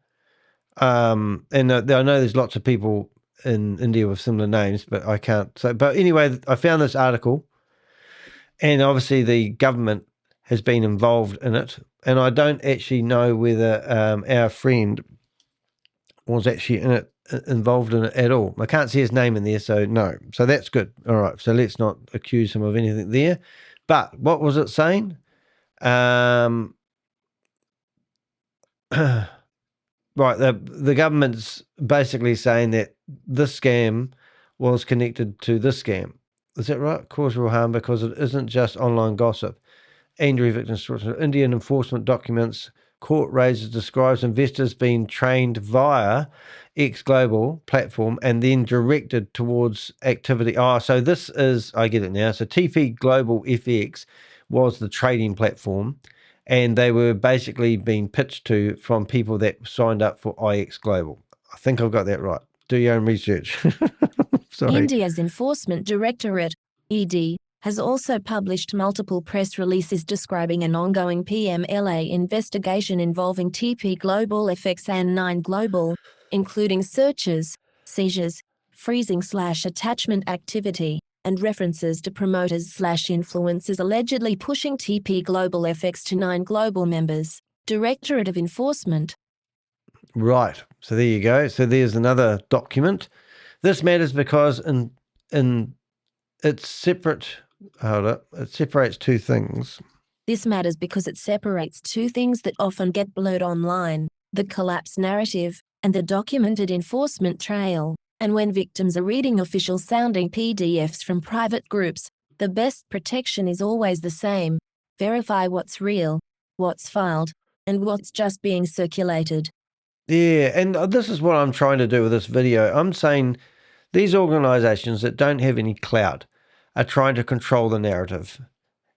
and I know there's lots of people in India with similar names, but I can't. So, but anyway, I found this article, and obviously the government has been involved in it, and I don't actually know whether our friend was actually involved in it at all. I can't see his name in there, so no. So that's good. All right. So let's not accuse him of anything there. But what was it saying? Right, the government's basically saying that this scam was connected to this scam. Is that right? Cause real harm because it isn't just online gossip. Injury victims, Indian enforcement documents, court raises describes investors being trained via X Global platform and then directed towards activity. Oh, so this is, I get it now. So TP Global FX was the trading platform, and they were basically being pitched to from people that signed up for IX Global. I think I've got that right. Do your own research. Sorry. India's Enforcement Directorate, ED, has also published multiple press releases describing an ongoing PMLA investigation involving TP Global FX and Nine Global, including searches, seizures, freezing/attachment activity, and references to promoters/influencers allegedly pushing TP Global FX to Nine Global members. Directorate of Enforcement. Right. So there you go. So there's another document. This matters because in it's separate. Hold up. It separates two things. This matters because it separates two things that often get blurred online: the collapse narrative and the documented enforcement trail. And when victims are reading official-sounding PDFs from private groups, the best protection is always the same: verify what's real, what's filed, and what's just being circulated. Yeah, and this is what I'm trying to do with this video. I'm saying these organizations that don't have any clout are trying to control the narrative,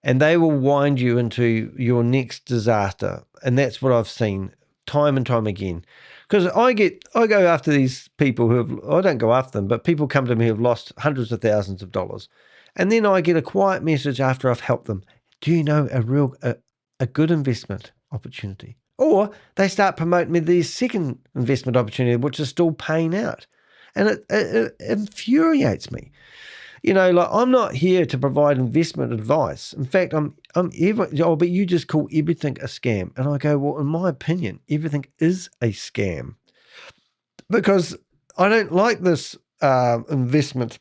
and they will wind you into your next disaster. And that's what I've seen time and time again. Because I go after these people I don't go after them, but people come to me who have lost hundreds of thousands of dollars. And then I get a quiet message after I've helped them. Do you know a good investment opportunity? Or they start promoting me the second investment opportunity, which is still paying out. And it infuriates me. You know, like, I'm not here to provide investment advice. In fact, but you just call everything a scam. And I go, well, in my opinion, everything is a scam. Because I don't like this investment.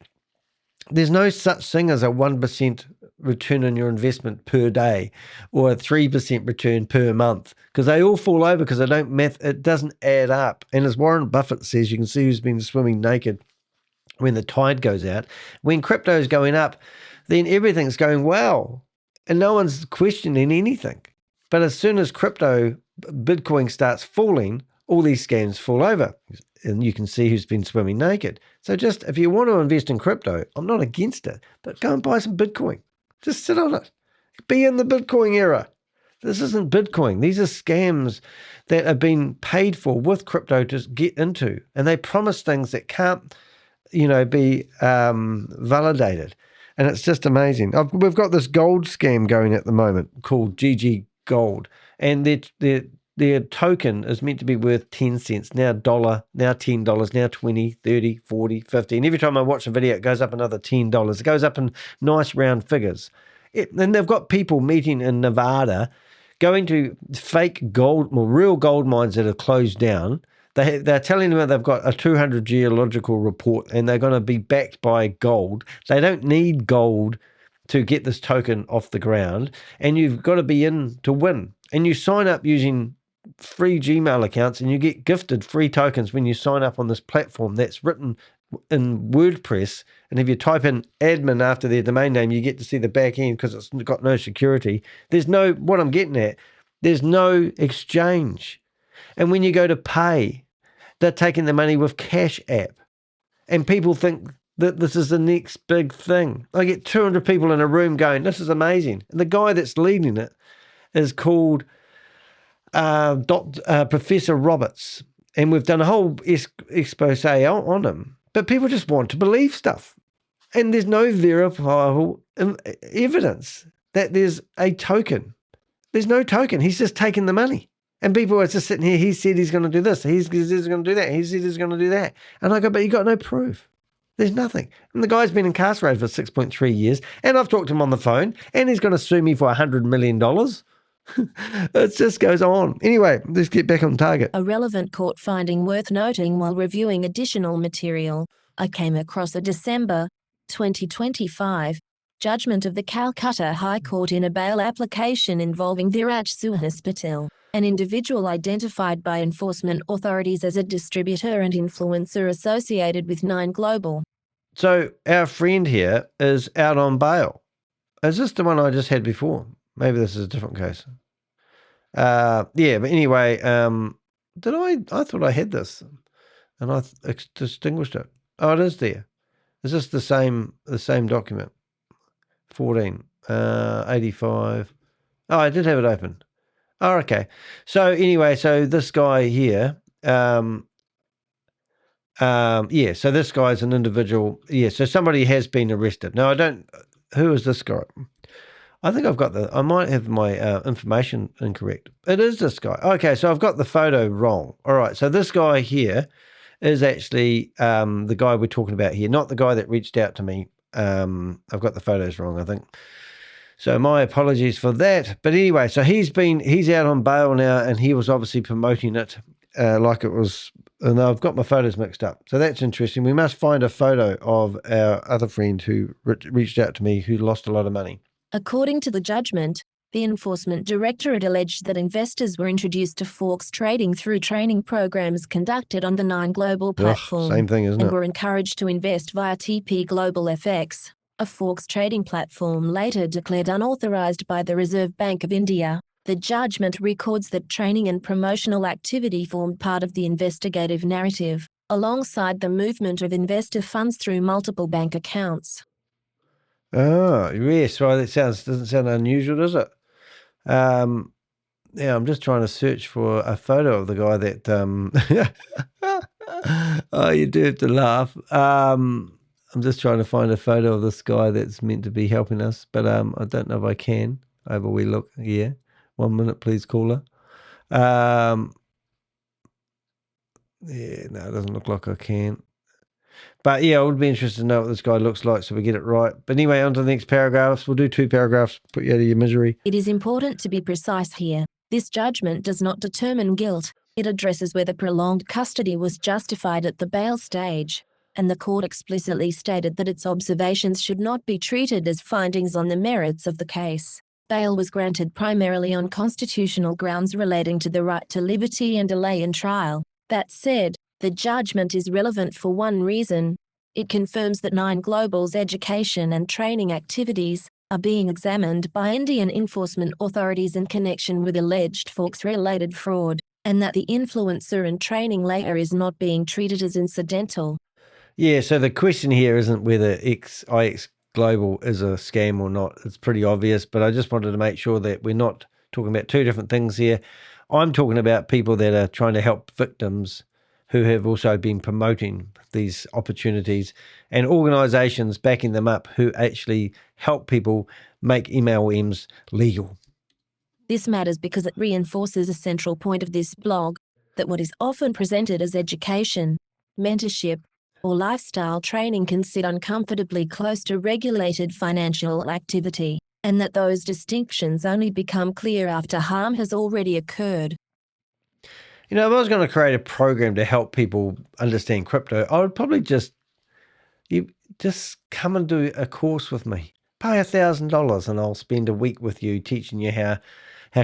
There's no such thing as a 1% return on your investment per day or a 3% return per month, because they all fall over because it doesn't add up. And as Warren Buffett says, you can see who's been swimming naked when the tide goes out. When crypto is going up, then everything's going well and no one's questioning anything. But as soon as Bitcoin starts falling, all these scams fall over. And you can see who's been swimming naked. So just, if you want to invest in crypto, I'm not against it, but go and buy some Bitcoin. Just sit on it. Be in the Bitcoin era. This isn't Bitcoin. These are scams that have been paid for with crypto to get into. And they promise things that can't, be validated. And it's just amazing. We've got this gold scam going at the moment called GG Gold. And their token is meant to be worth 10 cents, now $1, now $10, now 20, 30, 40, 50. And every time I watch a video, it goes up another $10. It goes up in nice round figures. And they've got people meeting in Nevada, going to fake gold, well, real gold mines that are closed down. They're telling them they've got a 200 geological report and they're going to be backed by gold. They don't need gold to get this token off the ground, and you've got to be in to win. And you sign up using free Gmail accounts and you get gifted free tokens when you sign up on this platform that's written in WordPress. And if you type in admin after their domain name, you get to see the back end because it's got no security. What I'm getting at, there's no exchange. And when you go to pay, they're taking the money with Cash App. And people think that this is the next big thing. I get 200 people in a room going, this is amazing. And the guy that's leading it is called Professor Roberts. And we've done a whole expose on him. But people just want to believe stuff. And there's no verifiable evidence that there's a token. There's no token. He's just taking the money. And people are just sitting here, he said he's going to do this. He said he's going to do that. He said he's going to do that. And I go, but you got no proof. There's nothing. And the guy's been incarcerated for 6.3 years. And I've talked to him on the phone. And he's going to sue me for $100 million. It just goes on. Anyway, let's get back on target. A relevant court finding worth noting while reviewing additional material. I came across a December 2025 judgment of the Calcutta High Court in a bail application involving Viraj Suhaspital, an individual identified by enforcement authorities as a distributor and influencer associated with Nine Global. So our friend here is out on bail. Is this the one I just had before? Maybe this is a different case. Yeah, but anyway, I thought I had this and I distinguished it. Oh, it is there. Is this the same document? 14, 85. Oh, I did have it open. Oh, okay. So anyway, so this guy here, yeah, so this guy's an individual. Yeah, so somebody has been arrested. Now, who is this guy? I think I might have my information incorrect. It is this guy. Okay, so I've got the photo wrong. All right, so this guy here is actually the guy we're talking about here, not the guy that reached out to me. I've got the photos wrong, I think. So my apologies for that. But anyway, so he's out on bail now, and he was obviously promoting it like it was, and I've got my photos mixed up. So that's interesting. We must find a photo of our other friend who reached out to me who lost a lot of money. According to the judgment, the Enforcement Directorate alleged that investors were introduced to Forks trading through training programs conducted on the Nine Global platform. Same thing, isn't it? And were encouraged to invest via TP Global FX, a Forks trading platform later declared unauthorized by the Reserve Bank of India. The judgment records that training and promotional activity formed part of the investigative narrative, alongside the movement of investor funds through multiple bank accounts. Oh, yes. Well, that doesn't sound unusual, does it? Yeah, I'm just trying to search for a photo of the guy that. Oh, you do have to laugh. I'm just trying to find a photo of this guy that's meant to be helping us, but I don't know if I can. Have a wee look. Yeah, 1 minute, please, caller. Yeah, no, it doesn't look like I can. But yeah, I would be interested to know what this guy looks like so we get it right. But anyway, on to the next paragraphs. We'll do 2 paragraphs, put you out of your misery. It is important to be precise here. This judgment does not determine guilt. It addresses whether prolonged custody was justified at the bail stage, and the court explicitly stated that its observations should not be treated as findings on the merits of the case. Bail was granted primarily on constitutional grounds relating to the right to liberty and delay in trial. That said, the judgment is relevant for one reason. It confirms that Nine Global's education and training activities are being examined by Indian enforcement authorities in connection with alleged Forks-related fraud, and that the influencer and training layer is not being treated as incidental. Yeah, so the question here isn't whether IX Global is a scam or not. It's pretty obvious, but I just wanted to make sure that we're not talking about 2 different things here. I'm talking about people that are trying to help victims who have also been promoting these opportunities, and organisations backing them up who actually help people make MLMs legal. This matters because it reinforces a central point of this blog, that what is often presented as education, mentorship, or lifestyle training can sit uncomfortably close to regulated financial activity. and that those distinctions only become clear after harm has already occurred. You know, if I was going to create a program to help people understand crypto, I would probably just come and do a course with me. Pay $1,000 and I'll spend a week with you teaching you how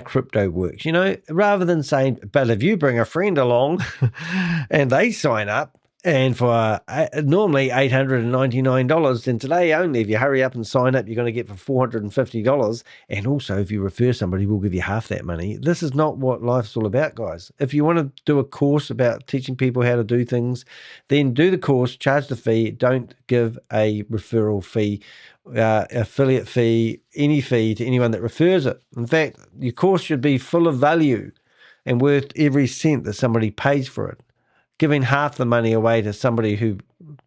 crypto works, rather than saying, but if you bring a friend along and they sign up, and for normally $899, then today only, if you hurry up and sign up, you're going to get for $450. And also, if you refer somebody, we'll give you half that money. This is not what life's all about, guys. If you want to do a course about teaching people how to do things, then do the course, charge the fee. Don't give a referral fee, affiliate fee, any fee to anyone that refers it. In fact, your course should be full of value and worth every cent that somebody pays for it. Giving half the money away to somebody who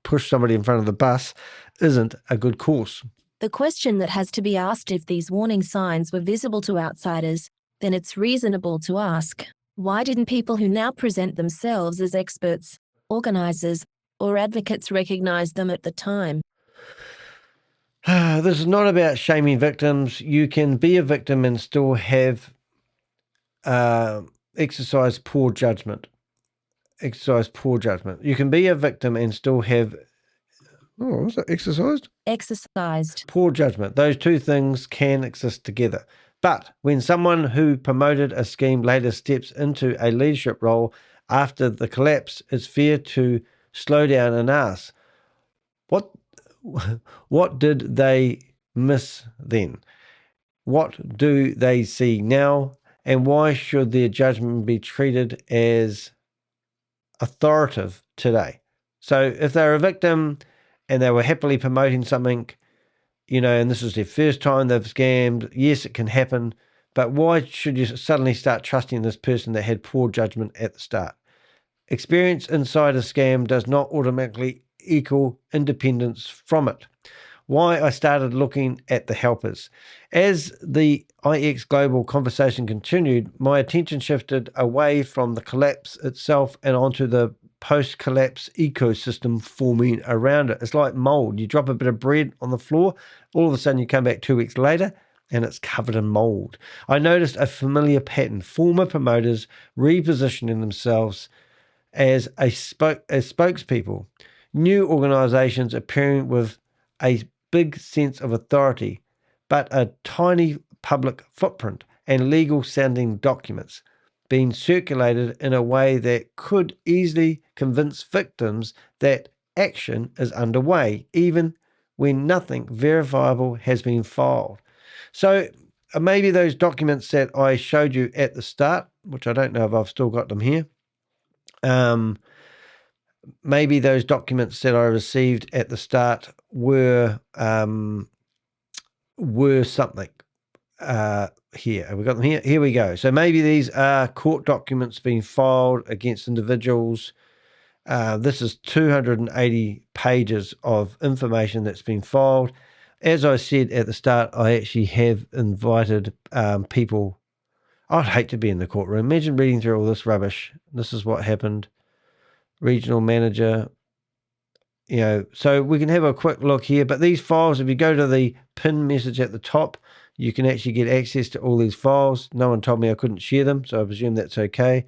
pushed somebody in front of the bus isn't a good course. The question that has to be asked, if these warning signs were visible to outsiders, then it's reasonable to ask, why didn't people who now present themselves as experts, organizers, or advocates recognize them at the time? This is not about shaming victims. You can be a victim and still have exercise poor judgment. You can be a victim and still have, was that exercised? Exercised. Poor judgment. Those two things can exist together. But when someone who promoted a scheme later steps into a leadership role after the collapse, it's fair to slow down and ask, what did they miss then? What do they see now? And why should their judgment be treated as authoritative today? So if they're a victim and they were happily promoting something, and this is their first time they've scammed, yes, it can happen, but why should you suddenly start trusting this person that had poor judgment at the start? Experience inside a scam does not automatically equal independence from it. Why I started looking at the helpers. As the IX Global conversation continued, my attention shifted away from the collapse itself and onto the post-collapse ecosystem forming around it. It's like mold. You drop a bit of bread on the floor, all of a sudden you come back 2 weeks later and it's covered in mold. I noticed a familiar pattern, former promoters repositioning themselves as spokespeople, new organizations appearing with a big sense of authority, but a tiny public footprint and legal sounding documents being circulated in a way that could easily convince victims that action is underway, even when nothing verifiable has been filed. So maybe those documents that I showed you at the start, which I don't know if I've still got them here, maybe those documents that I received at the start were something. Here, have we got them here? Here we go. So maybe these are court documents being filed against individuals. This is 280 pages of information that's been filed. As I said at the start, I actually have invited people. I'd hate to be in the courtroom. Imagine reading through all this rubbish. This is what happened. Regional manager, so we can have a quick look here. But these files, if you go to the pin message at the top, you can actually get access to all these files. No one told me I couldn't share them, so I presume that's okay.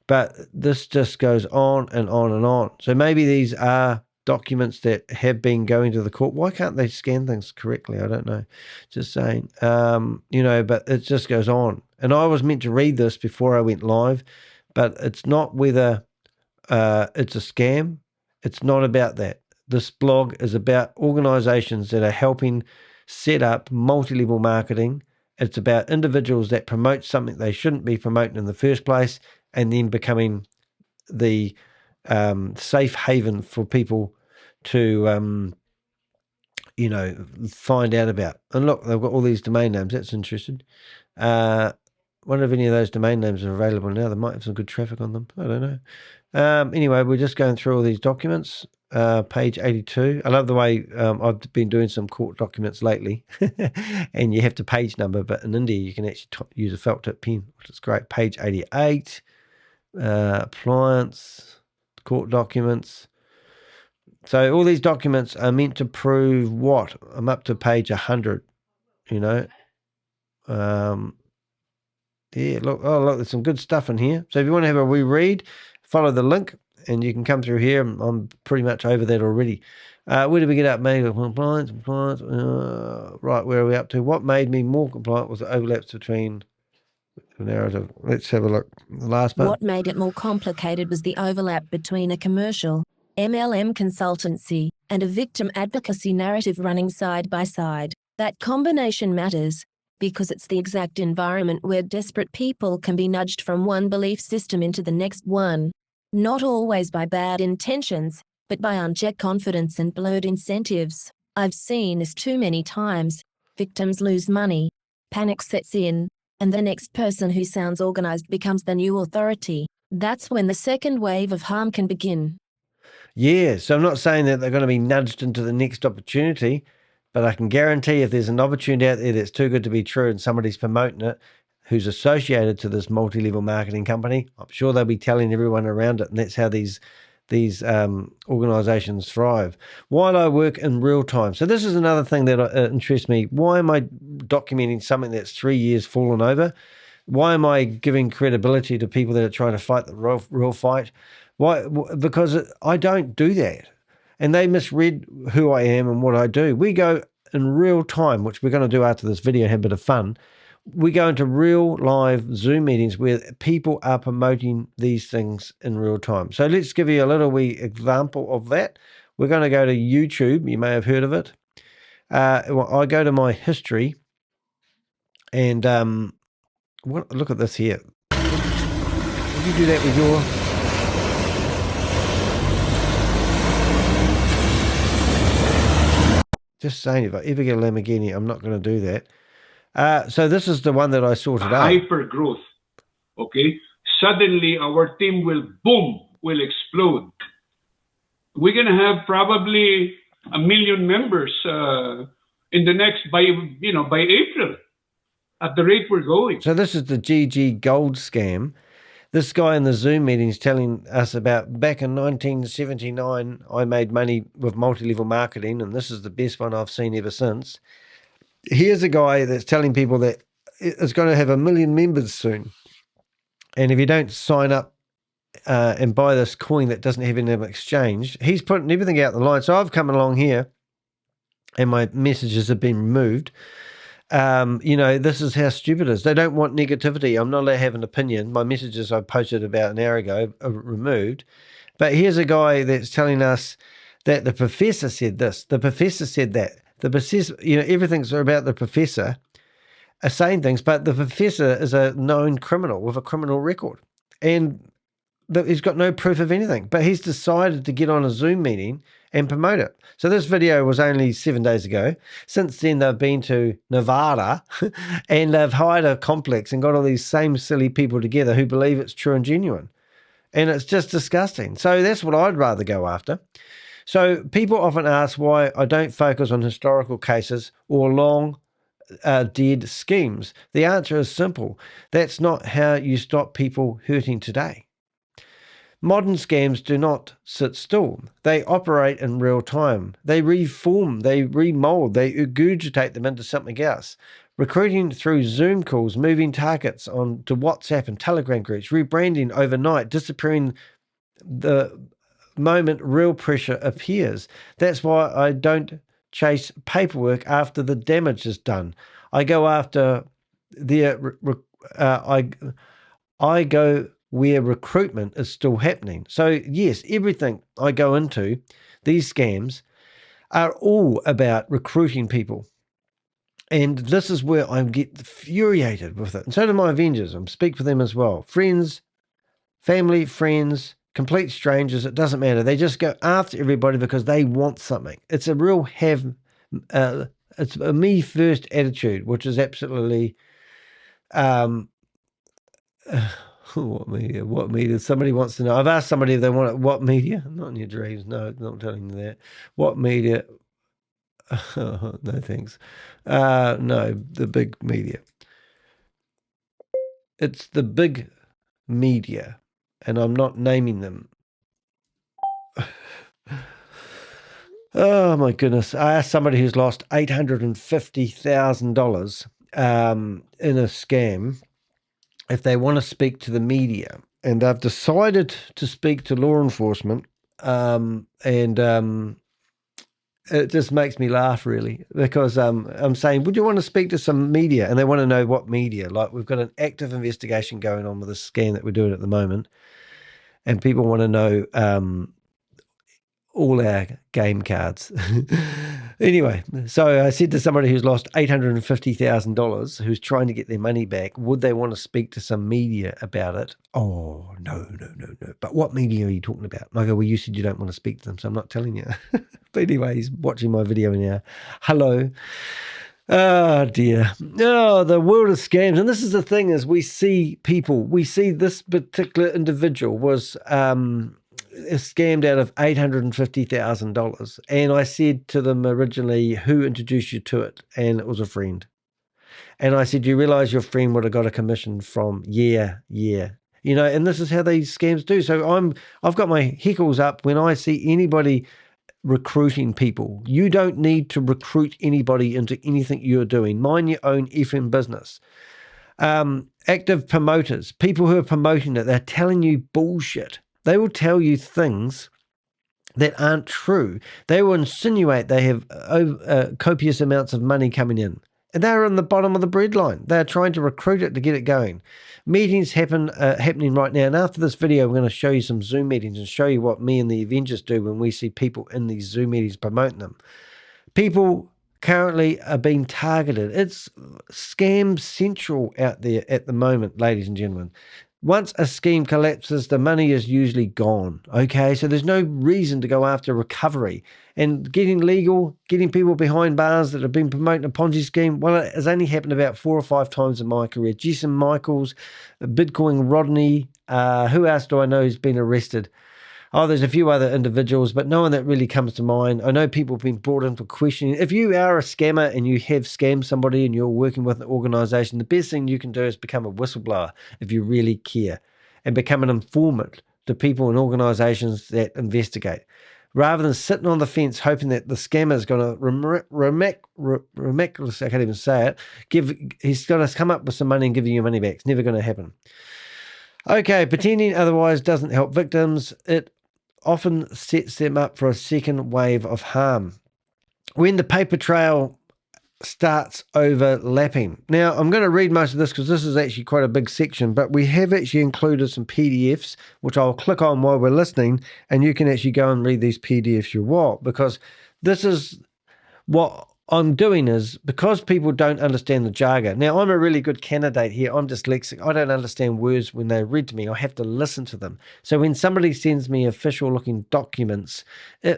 But this just goes on and on and on. So maybe these are documents that have been going to the court. Why can't they scan things correctly? I don't know. Just saying, but it just goes on. And I was meant to read this before I went live, but it's not whether it's a scam. It's not about that. This blog is about organizations that are helping set up multi-level marketing. It's about individuals that promote something they shouldn't be promoting in the first place and then becoming the safe haven for people to, find out about. And look, they've got all these domain names. That's interesting. Wonder if any of those domain names are available now. They might have some good traffic on them. I don't know. Anyway, we're just going through all these documents. Page 82. I love the way I've been doing some court documents lately, and you have to page number, but in India you can actually use a felt tip pen, which is great. Page 88, appliance, court documents. So all these documents are meant to prove what? I'm up to page 100. you know. Yeah, look, there's some good stuff in here. So if you want to have a wee read, follow the link and you can come through here. I'm pretty much over that already. Where did we get up? Made compliance. Right, where are we up to? What made me more compliant was the overlaps between the narrative. Let's have a look. The last part. What made it more complicated was the overlap between a commercial, MLM consultancy, and a victim advocacy narrative running side by side. That combination matters because it's the exact environment where desperate people can be nudged from one belief system into the next one. Not always by bad intentions, but by unchecked confidence and bloated incentives. I've seen this too many times. Victims lose money, panic sets in, and the next person who sounds organized becomes the new authority. That's when the second wave of harm can begin. Yeah, so I'm not saying that they're going to be nudged into the next opportunity, but I can guarantee if there's an opportunity out there that's too good to be true and somebody's promoting it who's associated to this multi-level marketing company, I'm sure they'll be telling everyone around it, and that's how these organizations thrive. While I work in real time. So this is another thing that interests me. Why am I documenting something that's 3 years fallen over? Why am I giving credibility to people that are trying to fight the real fight? Why? Because I don't do that. And they misread who I am and what I do. We go in real time, which we're going to do after this video, have a bit of fun. We go into real live Zoom meetings where people are promoting these things in real time. So let's give you a little wee example of that. We're going to go to YouTube. You may have heard of it. I go to my history and look at this here. Would you do that with your... Just saying, if I ever get a Lamborghini, I'm not going to do that. So this is the one that I sorted out. Hyper growth. Okay. Suddenly our team will explode. We're going to have probably 1 million members in the next, by April, at the rate we're going. So this is the GG Gold scam. This guy in the Zoom meeting is telling us about back in 1979, I made money with multi-level marketing, and this is the best one I've seen ever since. Here's a guy that's telling people that it's going to have 1 million members soon. And if you don't sign up and buy this coin that doesn't have any exchange, he's putting everything out the line. So I've come along here and my messages have been removed. This is how stupid it is. They don't want negativity. I'm not allowed to have an opinion. My messages I posted about an hour ago are removed. But here's a guy that's telling us that the professor said this. The professor said that. The professor, everything's about the professor saying things, but the professor is a known criminal with a criminal record. And he's got no proof of anything. But he's decided to get on a Zoom meeting and promote it. So this video was only 7 days ago. Since then, they've been to Nevada and they've hired a complex and got all these same silly people together who believe it's true and genuine. And it's just disgusting. So that's what I'd rather go after. So people often ask why I don't focus on historical cases or long dead schemes. The answer is simple. That's not how you stop people hurting today. Modern scams do not sit still. They operate in real time. They reform, they remold, they regurgitate them into something else. Recruiting through Zoom calls, moving targets on to WhatsApp and Telegram groups, rebranding overnight, disappearing the moment real pressure appears. That's why I don't chase paperwork after the damage is done. I go after I go where recruitment is still happening. So yes, everything I go into, these scams are all about recruiting people. And this is where I get infuriated with it. And so do my Avengers. I speak for them as well. Friends, family, friends, complete strangers, it doesn't matter. They just go after everybody because they want something. It's a real it's a me first attitude, which is absolutely what media? What media? Somebody wants to know. I've asked somebody if they want it. What media? Not in your dreams. No, not telling you that. What media? No, thanks. No, the big media. It's the big media, and I'm not naming them. Oh my goodness. I asked somebody who's lost $850,000 in a scam if they want to speak to the media. And they've decided to speak to law enforcement. And it just makes me laugh, really, because I'm saying, would you want to speak to some media? And they want to know what media. Like, we've got an active investigation going on with this scam that we're doing at the moment. And people want to know all our game cards. Anyway, so I said to somebody who's lost $850,000, who's trying to get their money back, would they want to speak to some media about it? Oh, no. But what media are you talking about? And I go, well, you said you don't want to speak to them, so I'm not telling you. But anyway, he's watching my video now. Hello. Oh, dear. Oh, the world of scams. And this is the thing, is we see this particular individual was scammed out of $850,000. And I said to them originally, who introduced you to it? And it was a friend. And I said, you realize your friend would have got a commission from, yeah. You know, and this is how these scams do. So I've got my heckles up when I see anybody recruiting people. You don't need to recruit anybody into anything you're doing. Mind your own effing business. Active promoters, people who are promoting it, they're telling you bullshit. They will tell you things that aren't true. They will insinuate they have copious amounts of money coming in. And they're on the bottom of the breadline. They're trying to recruit it to get it going. Meetings happening right now. And after this video, we're going to show you some Zoom meetings and show you what me and the Avengers do when we see people in these Zoom meetings promoting them. People currently are being targeted. It's scam central out there at the moment, ladies and gentlemen. Once a scheme collapses, the money is usually gone, okay? So there's no reason to go after recovery. And getting legal, getting people behind bars that have been promoting a Ponzi scheme, well, it has only happened about 4 or 5 times in my career. Jason Michaels, Bitcoin Rodney, who else do I know who's been arrested? Oh, there's a few other individuals, but no one that really comes to mind. I know people have been brought in for questioning. If you are a scammer and you have scammed somebody and you're working with an organization, the best thing you can do is become a whistleblower if you really care, and become an informant to people and organizations that investigate. Rather than sitting on the fence hoping that the scammer is going to, I can't even say it, he's going to come up with some money and give you your money back. It's never going to happen. Okay, pretending otherwise doesn't help victims. It often sets them up for a second wave of harm. When the paper trail starts overlapping. Now, I'm going to read most of this because this is actually quite a big section, but we have actually included some PDFs, which I'll click on while we're listening, and you can actually go and read these PDFs you want, because this is what I'm doing is, because people don't understand the jargon. Now, I'm a really good candidate here. I'm dyslexic. I don't understand words when they're read to me. I have to listen to them. So when somebody sends me official looking documents,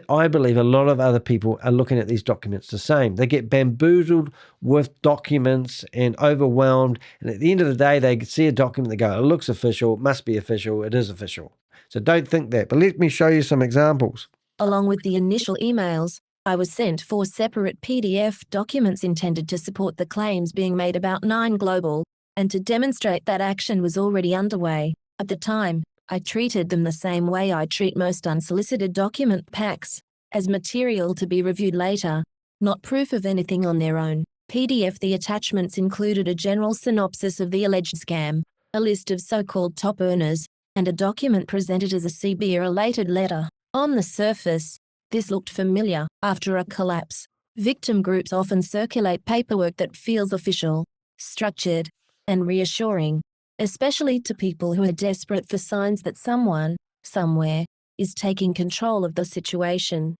I believe a lot of other people are looking at these documents the same. They get bamboozled with documents and overwhelmed. And at the end of the day, they see a document, they go, it looks official, it must be official, it is official. So don't think that. But let me show you some examples. Along with the initial emails, I was sent 4 separate PDF documents intended to support the claims being made about 9 Global, and to demonstrate that action was already underway. At the time, I treated them the same way I treat most unsolicited document packs, as material to be reviewed later, not proof of anything on their own. PDF. The attachments included a general synopsis of the alleged scam, a list of so-called top earners, and a document presented as a CB-related letter. On the surface, this looked familiar. After a collapse, victim groups often circulate paperwork that feels official, structured, and reassuring, especially to people who are desperate for signs that someone, somewhere, is taking control of the situation.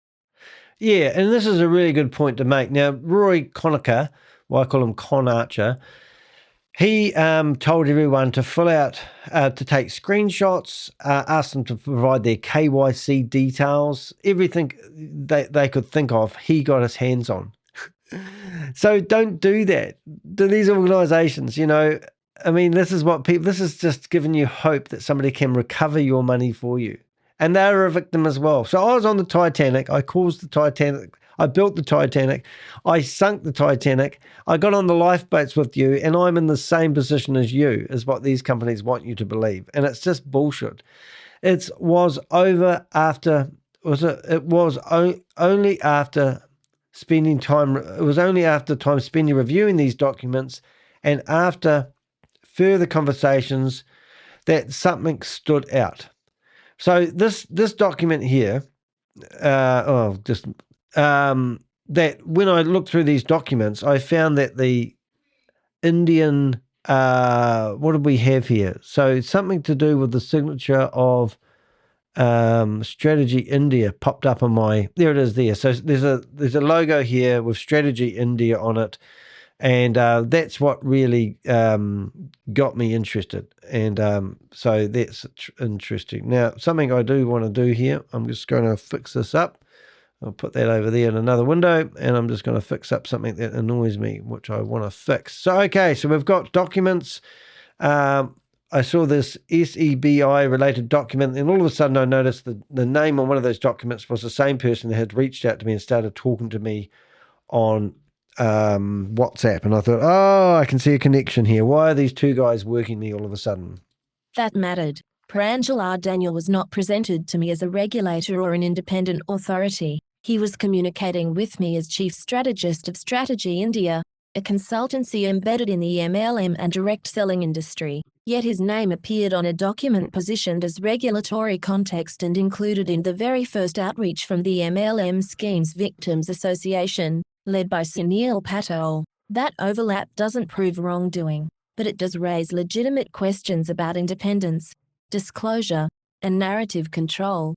Yeah, and this is a really good point to make. Now, Roy Conacher, well, I call him Con Archer, he told everyone to fill out, to take screenshots, asked them to provide their KYC details, everything they could think of, he got his hands on. So don't do that to these organizations, you know. I mean, this is just giving you hope that somebody can recover your money for you. And they're a victim as well. So I was on the Titanic. I caused the Titanic. I built the Titanic. I sunk the Titanic. I got on the lifeboats with you, and I'm in the same position as you, is what these companies want you to believe. And it's just bullshit. It was over after only after spending time. It was only after time spending reviewing these documents and after further conversations that something stood out. So this document here, that when I looked through these documents, I found that the Indian, what did we have here? So something to do with the signature of Strategy India popped up on my, there it is there. So there's a logo here with Strategy India on it. And that's what really got me interested. And so that's interesting. Now, something I do want to do here, I'm just going to fix this up. I'll put that over there in another window, and I'm just going to fix up something that annoys me, which I want to fix. So, okay, so we've got documents. I saw this SEBI related document, and all of a sudden I noticed the name on one of those documents was the same person that had reached out to me and started talking to me on WhatsApp. And I thought, oh, I can see a connection here. Why are these two guys working me all of a sudden? That mattered. Pranjal R. Daniel was not presented to me as a regulator or an independent authority. He was communicating with me as Chief Strategist of Strategy India, a consultancy embedded in the MLM and direct selling industry. Yet his name appeared on a document positioned as regulatory context and included in the very first outreach from the MLM Schemes Victims Association, led by Sunil Patel. That overlap doesn't prove wrongdoing, but it does raise legitimate questions about independence, disclosure, and narrative control.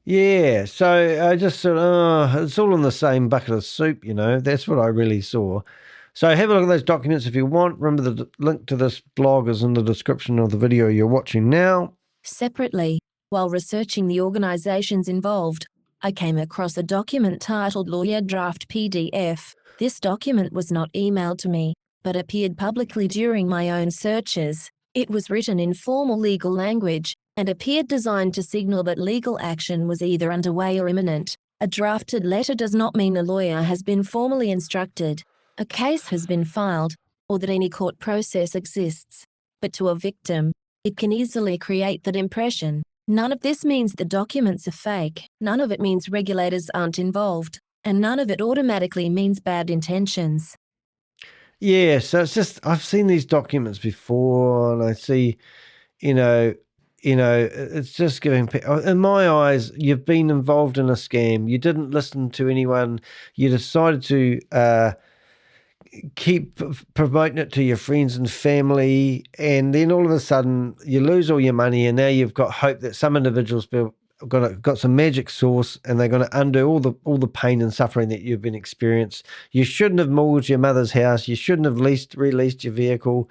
Yeah, so I just thought, it's all in the same bucket of soup, That's what I really saw. So have a look at those documents if you want. Remember, the link to this blog is in the description of the video you're watching now. Separately, while researching the organizations involved, I came across a document titled Lawyer Draft PDF. This document was not emailed to me, but appeared publicly during my own searches. It was written in formal legal language and appeared designed to signal that legal action was either underway or imminent. A drafted letter does not mean a lawyer has been formally instructed, a case has been filed, or that any court process exists. But to a victim, it can easily create that impression. None of this means the documents are fake, none of it means regulators aren't involved, and none of it automatically means bad intentions. Yeah, so it's just, I've seen these documents before, and I see, it's just giving, in my eyes, you've been involved in a scam. You didn't listen to anyone. You decided to keep promoting it to your friends and family, and then all of a sudden you lose all your money, and now you've got hope that some individuals got some magic sauce, and they're going to undo all the pain and suffering that you've been experienced. You shouldn't have mortgaged your mother's house. You shouldn't have released your vehicle.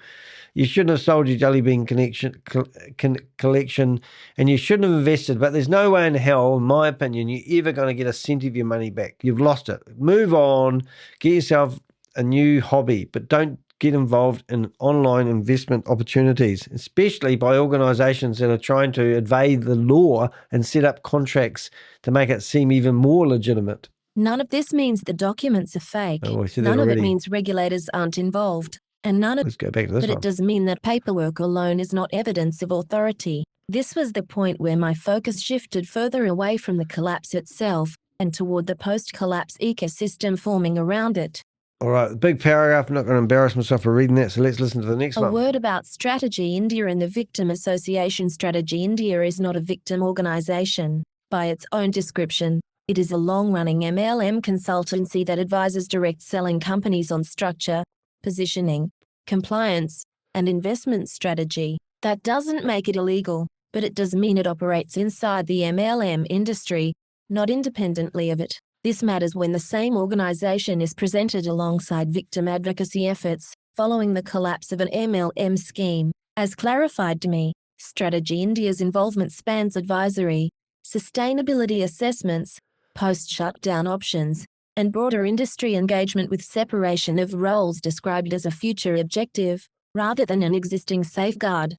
You shouldn't have sold your Jelly Bean collection, and you shouldn't have invested. But there's no way in hell, in my opinion, you're ever going to get a cent of your money back. You've lost it. Move on. Get yourself a new hobby, but don't get involved in online investment opportunities, especially by organizations that are trying to evade the law and set up contracts to make it seem even more legitimate. None of this means the documents are fake. None of it means regulators aren't involved. And none of Let's go back to this But one. it does mean that paperwork alone is not evidence of authority. This was the point where my focus shifted further away from the collapse itself and toward the post-collapse ecosystem forming around it. All right, big paragraph. I'm not going to embarrass myself for reading that, so let's listen to the next one. A word about Strategy India and the Victim Association. Strategy India is not a victim organization. By its own description, it is a long-running MLM consultancy that advises direct selling companies on structure, positioning, compliance, and investment strategy. That doesn't make it illegal, but it does mean it operates inside the MLM industry, not independently of it. This matters when the same organization is presented alongside victim advocacy efforts following the collapse of an MLM scheme. As clarified to me, Strategy India's involvement spans advisory, sustainability assessments, post-shutdown options, and broader industry engagement with separation of roles described as a future objective, rather than an existing safeguard.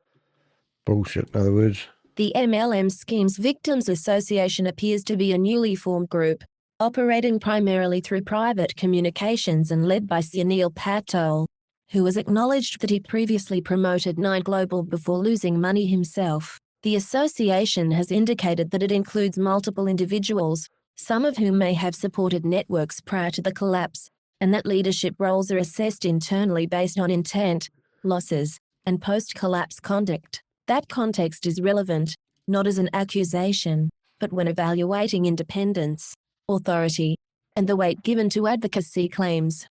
Bullshit, in other words. The MLM Schemes Victims Association appears to be a newly formed group, operating primarily through private communications and led by Sunil Patel, who has acknowledged that he previously promoted Nine Global before losing money himself. The association has indicated that it includes multiple individuals, some of whom may have supported networks prior to the collapse, and that leadership roles are assessed internally based on intent, losses, and post-collapse conduct. That context is relevant, not as an accusation, but when evaluating independence, authority, and the weight given to advocacy claims.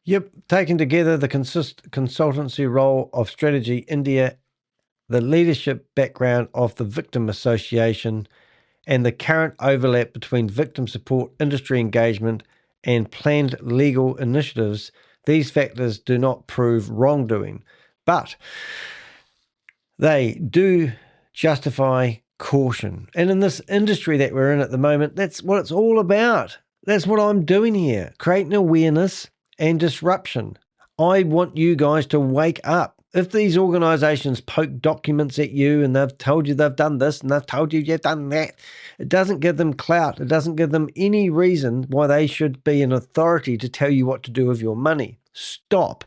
Yep, taken together, the consultancy role of Strategy India, the leadership background of the Victim Association, and the current overlap between victim support, industry engagement, and planned legal initiatives, these factors do not prove wrongdoing, but they do justify caution. And in this industry that we're in at the moment, that's what it's all about. That's what I'm doing here, creating awareness and disruption. I want you guys to wake up. If these organizations poke documents at you and they've told you they've done this and they've told you you've done that, it doesn't give them clout. It doesn't give them any reason why they should be an authority to tell you what to do with your money. Stop.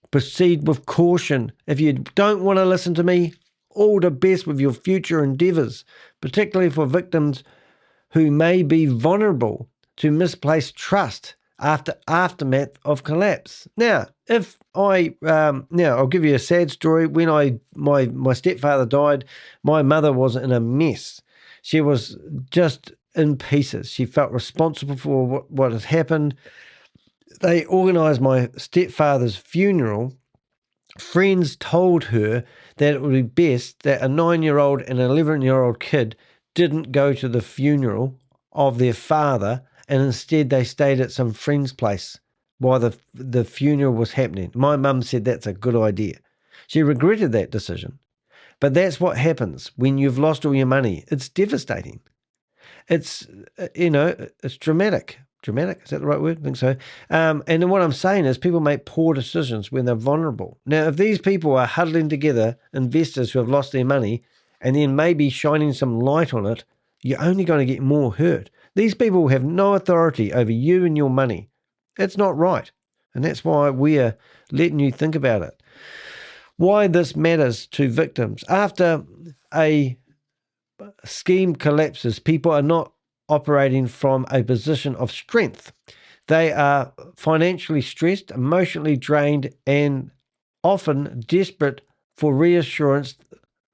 Proceed with caution. If you don't want to listen to me, all the best with your future endeavors, particularly for victims who may be vulnerable to misplaced trust after aftermath of collapse. Now, if I'll give you a sad story. When my stepfather died, my mother was in a mess. She was just in pieces. She felt responsible for what had happened. They organised my stepfather's funeral. Friends told her that it would be best that a 9-year-old and an 11-year-old kid didn't go to the funeral of their father, and instead they stayed at some friend's place while the funeral was happening. My mum said that's a good idea. She regretted that decision. But that's what happens when you've lost all your money. It's devastating. It's, it's dramatic. Dramatic, is that the right word? I think so. And then what I'm saying is people make poor decisions when they're vulnerable. Now, if these people are huddling together, investors who have lost their money, and then maybe shining some light on it, you're only going to get more hurt. These people have no authority over you and your money. That's not right. And that's why we're letting you think about it. Why this matters to victims. After a scheme collapses, people are not operating from a position of strength. They are financially stressed, emotionally drained, and often desperate for reassurance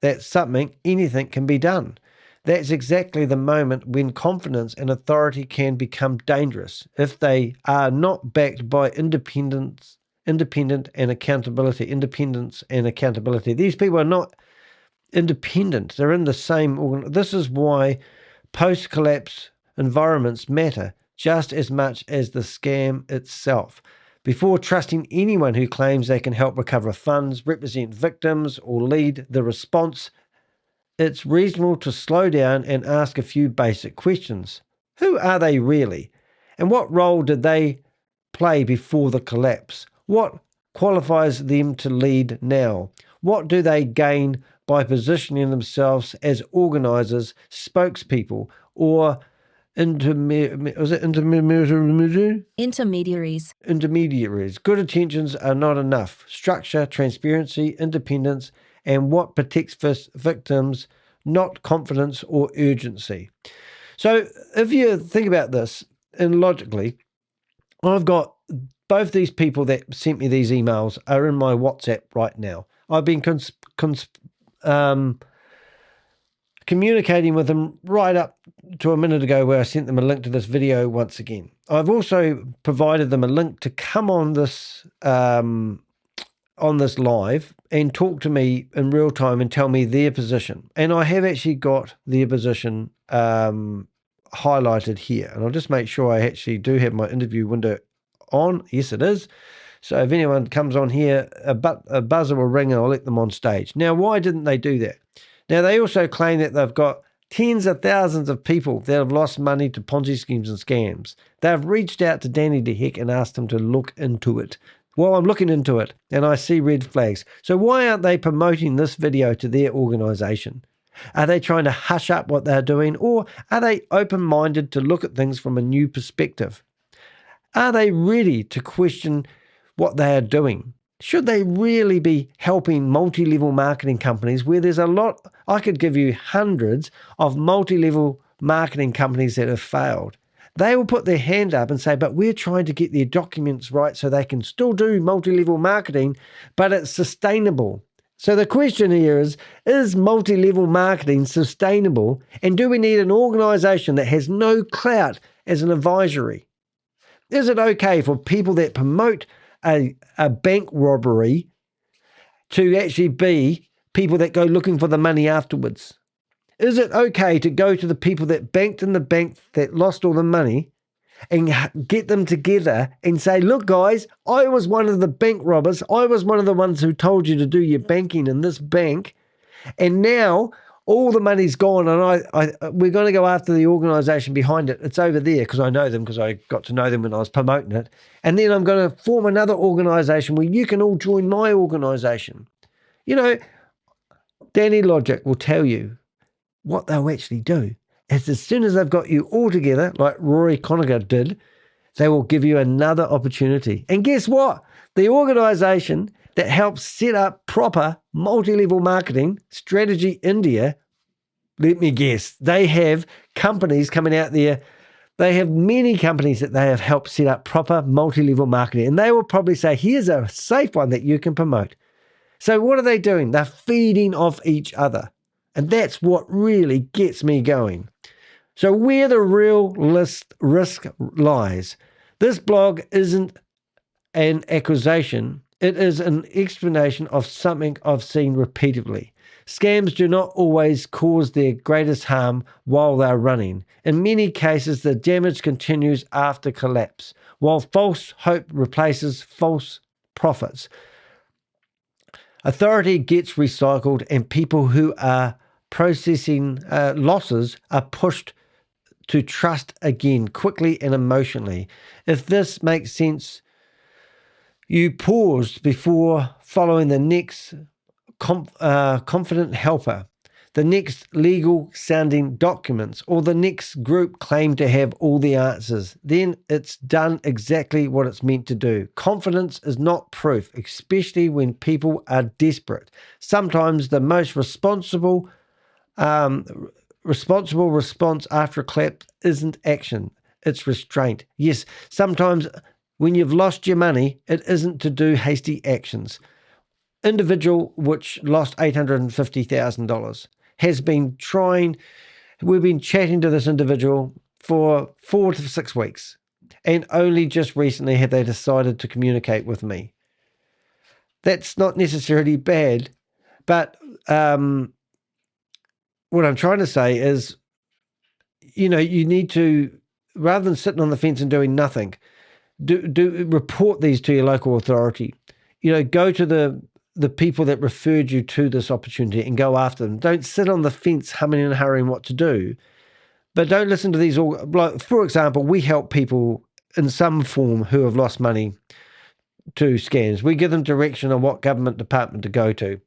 that anything can be done. That's exactly the moment when confidence and authority can become dangerous if they are not backed by independence and accountability. These people are not independent. They're in the same This is why post-collapse environments matter just as much as the scam itself. Before trusting anyone who claims they can help recover funds, represent victims, or lead the response, it's reasonable to slow down and ask a few basic questions. Who are they really? And what role did they play before the collapse? What qualifies them to lead now? What do they gain by positioning themselves as organisers, spokespeople, or intermediaries? Good intentions are not enough. Structure, transparency, independence, and what protects victims, not confidence or urgency. So if you think about this, and logically, I've got both these people that sent me these emails are in my WhatsApp right now. I've been communicating with them right up to a minute ago where I sent them a link to this video once again. I've also provided them a link to come on this live and talk to me in real time and tell me their position. And I have actually got their position highlighted here. And I'll just make sure I actually do have my interview window on. Yes, it is. So if anyone comes on here, a buzzer will ring and I'll let them on stage. Now, why didn't they do that? Now, they also claim that they've got tens of thousands of people that have lost money to Ponzi schemes and scams. They've reached out to Danny DeHeck and asked him to look into it. Well, I'm looking into it and I see red flags. So why aren't they promoting this video to their organisation? Are they trying to hush up what they're doing, or are they open-minded to look at things from a new perspective? Are they ready to question what they are doing? Should they really be helping multi-level marketing companies where there's a lot? I could give you hundreds of multi-level marketing companies that have failed. They will put their hand up and say, but we're trying to get their documents right so they can still do multi-level marketing, but it's sustainable. So the question here is multi-level marketing sustainable? And do we need an organization that has no clout as an advisory? Is it okay for people that promote a bank robbery to actually be people that go looking for the money afterwards? Is it okay to go to the people that banked in the bank that lost all the money and get them together and say, look, guys, I was one of the bank robbers. I was one of the ones who told you to do your banking in this bank. And now all the money's gone, and we're going to go after the organisation behind it. It's over there because I know them, because I got to know them when I was promoting it. And then I'm going to form another organisation where you can all join my organisation. You know, Danny Logic will tell you what they'll actually do is as soon as they've got you all together, like Rory Conacher did, they will give you another opportunity. And guess what? The organisation that helps set up proper multi-level marketing, Strategy India, let me guess, they have companies coming out there. They have many companies that they have helped set up proper multi-level marketing. And they will probably say, here's a safe one that you can promote. So what are they doing? They're feeding off each other. And that's what really gets me going. So where the real risk lies, this blog isn't an accusation. It is an explanation of something I've seen repeatedly. Scams do not always cause their greatest harm while they're running. In many cases, the damage continues after collapse, while false hope replaces false profits. Authority gets recycled, and people who are processing losses are pushed to trust again quickly and emotionally. If this makes sense, you paused before following the next confident helper, the next legal sounding documents, or the next group claim to have all the answers. Then it's done exactly what it's meant to do. Confidence is not proof, especially when people are desperate. Sometimes the most responsible response after a collapse isn't action, it's restraint. Yes, sometimes when you've lost your money, it isn't to do hasty actions. Individual which lost $850,000 has been trying, we've been chatting to this individual for 4 to 6 weeks, and only just recently have they decided to communicate with me. That's not necessarily bad, but what I'm trying to say is, you know, you need to, rather than sitting on the fence and doing nothing, do report these to your local authority. You know, go to the people that referred you to this opportunity and go after them. Don't sit on the fence humming and hurrying what to do, but don't listen to these. Like, for example, we help people in some form who have lost money to scams. We give them direction on what government department to go to.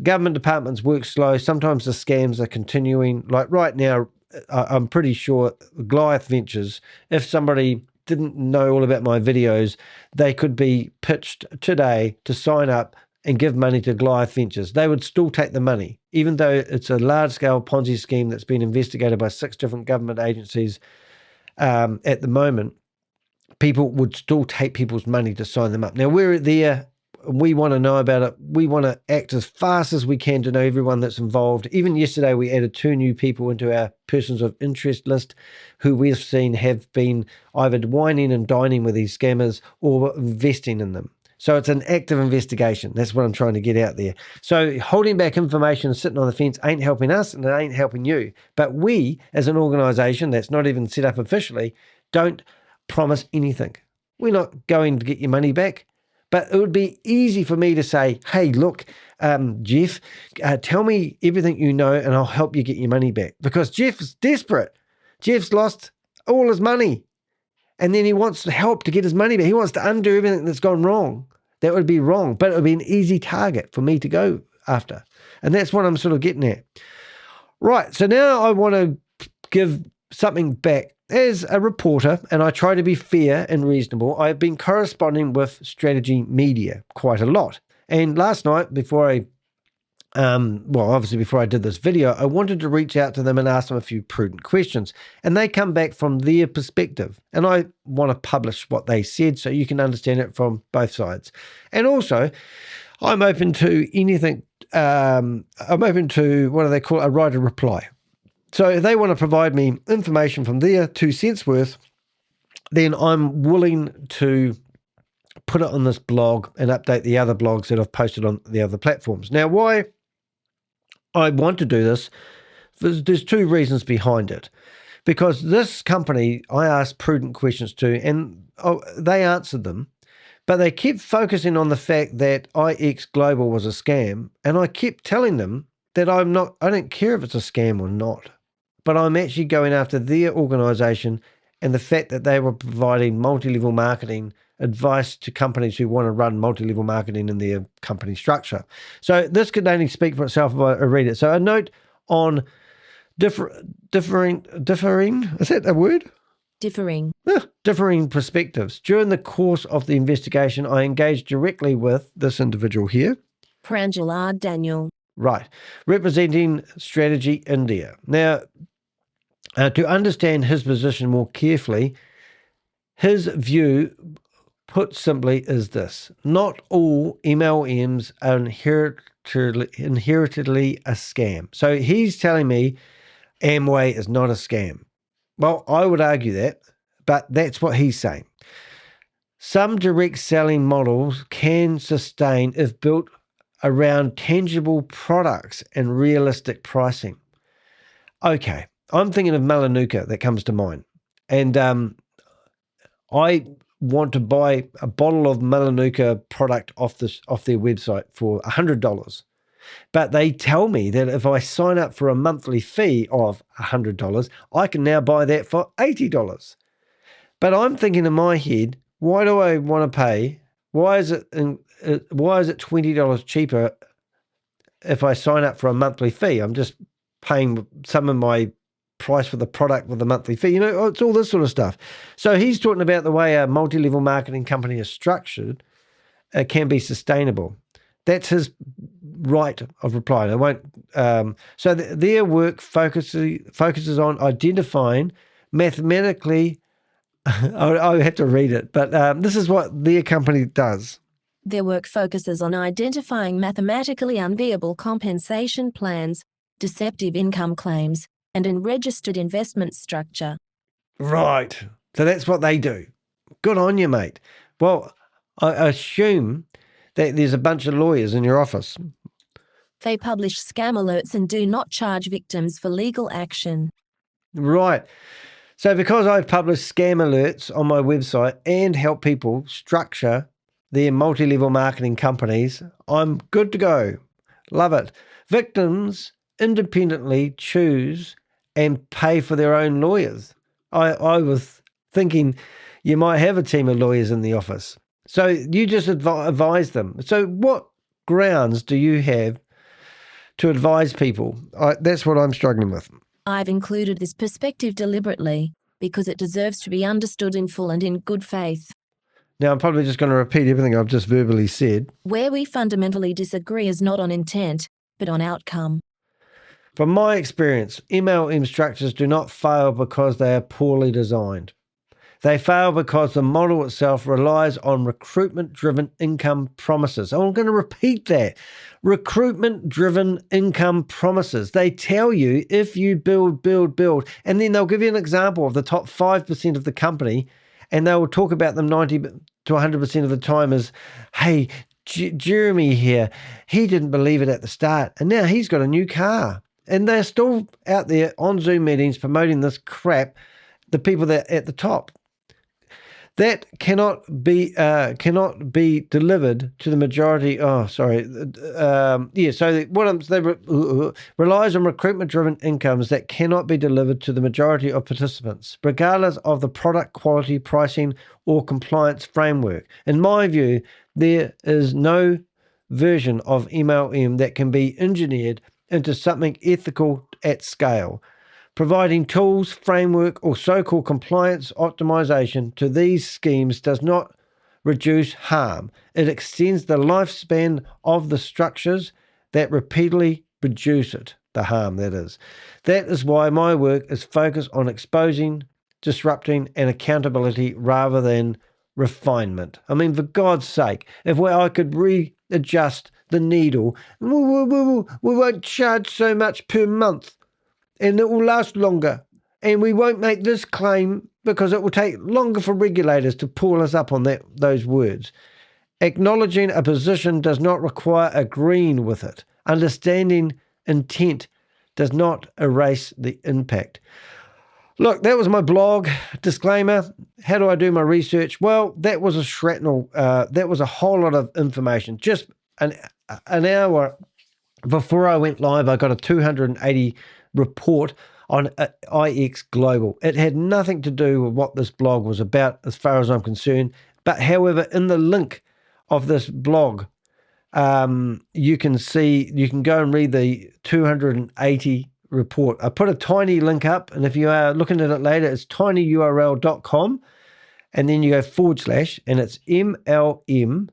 Government departments work slow. Sometimes the scams are continuing. Like right now, I'm pretty sure Goliath Ventures, if somebody didn't know all about my videos, they could be pitched today to sign up and give money to Goliath Ventures. They would still take the money, even though it's a large-scale Ponzi scheme that's been investigated by 6 different government agencies at the moment. People would still take people's money to sign them up. Now, we're there. We want to know about it. We want to act as fast as we can to know everyone that's involved. Even yesterday, we added 2 new people into our persons of interest list who we've seen have been either whining and dining with these scammers or investing in them. So it's an active investigation. That's what I'm trying to get out there. So holding back information and sitting on the fence ain't helping us, and it ain't helping you. But we, as an organisation that's not even set up officially, don't promise anything. We're not going to get your money back. But it would be easy for me to say, hey, look, Jeff, tell me everything you know and I'll help you get your money back. Because Jeff's desperate. Jeff's lost all his money. And then he wants help to get his money back. He wants to undo everything that's gone wrong. That would be wrong, but it would be an easy target for me to go after. And that's what I'm sort of getting at. Right, so now I want to give something back as a reporter, and I try to be fair and reasonable, I've been corresponding with Strategy Media quite a lot. And last night, before I obviously before I did this video, I wanted to reach out to them and ask them a few prudent questions. And they come back from their perspective. And I want to publish what they said so you can understand it from both sides. And also, I'm open to anything. I'm open to, what do they call it, a right of reply. So if they want to provide me information from their 2 cents worth, then I'm willing to put it on this blog and update the other blogs that I've posted on the other platforms. Now, why I want to do this, there's 2 reasons behind it. Because this company, I asked prudent questions to, and they answered them, but they kept focusing on the fact that IX Global was a scam, and I kept telling them that I don't care if it's a scam or not, but I'm actually going after their organization and the fact that they were providing multi-level marketing advice to companies who want to run multi-level marketing in their company structure. So this could only speak for itself if I read it. So a note on differing, is that a word? Differing perspectives. During the course of the investigation, I engaged directly with this individual here. Pranjal R. Daniel. Right. Representing Strategy India. Now, to understand his position more carefully, his view, put simply, is this. Not all MLMs are inheritedly a scam. So he's telling me Amway is not a scam. Well, I would argue that, but that's what he's saying. Some direct selling models can sustain if built around tangible products and realistic pricing. Okay, I'm thinking of Melaleuca that comes to mind. And I want to buy a bottle of Melaleuca product off their website for $100. But they tell me that if I sign up for a monthly fee of $100, I can now buy that for $80. But I'm thinking in my head, why do I want to pay? Why is it $20 cheaper if I sign up for a monthly fee? I'm just paying some of my price for the product with a monthly fee. It's all this sort of stuff. So he's talking about the way a multi-level marketing company is structured can be sustainable. That's his right of reply. I won't. So their work focuses on identifying mathematically. I have to read it, but this is what their company does. Their work focuses on identifying mathematically unviable compensation plans, deceptive income claims, and unregistered investment structure. Right. So that's what they do. Good on you, mate. Well, I assume that there's a bunch of lawyers in your office. They publish scam alerts and do not charge victims for legal action. Right. So because I publish scam alerts on my website and help people structure their multi-level marketing companies, I'm good to go. Love it. Victims independently choose and pay for their own lawyers. I was thinking you might have a team of lawyers in the office. So you just advise them. So what grounds do you have to advise people? That's what I'm struggling with. I've included this perspective deliberately because it deserves to be understood in full and in good faith. Now, I'm probably just going to repeat everything I've just verbally said. Where we fundamentally disagree is not on intent, but on outcome. From my experience, MLM structures do not fail because they are poorly designed. They fail because the model itself relies on recruitment-driven income promises. I'm going to repeat that. Recruitment-driven income promises. They tell you if you build, and then they'll give you an example of the top 5% of the company, and they will talk about them 90 to 100% of the time as, hey, Jeremy here, he didn't believe it at the start, and now he's got a new car. And they're still out there on Zoom meetings promoting this crap, the people that are at the top. That cannot be delivered to the majority. So relies on recruitment-driven incomes that cannot be delivered to the majority of participants, regardless of the product quality, pricing, or compliance framework. In my view, there is no version of MLM that can be engineered into something ethical at scale. Providing tools, framework, or so-called compliance optimization to these schemes does not reduce harm. It extends the lifespan of the structures that repeatedly produce it, the harm that is. That is why my work is focused on exposing, disrupting, and accountability rather than refinement. I mean, for God's sake, if I could readjust the needle, we won't charge so much per month, and it will last longer. And we won't make this claim because it will take longer for regulators to pull us up on those words. Acknowledging a position does not require agreeing with it. Understanding intent does not erase the impact. Look, that was my blog. Disclaimer. How do I do my research? Well, that was a shrapnel. That was a whole lot of information. Just an hour before I went live, I got a 280 report on IX Global. It had nothing to do with what this blog was about as far as I'm concerned. But however, in the link of this blog, you can go and read the 280 report. I put a tiny link up, and if you are looking at it later, it's tinyurl.com, and then you go / and it's MLMSVA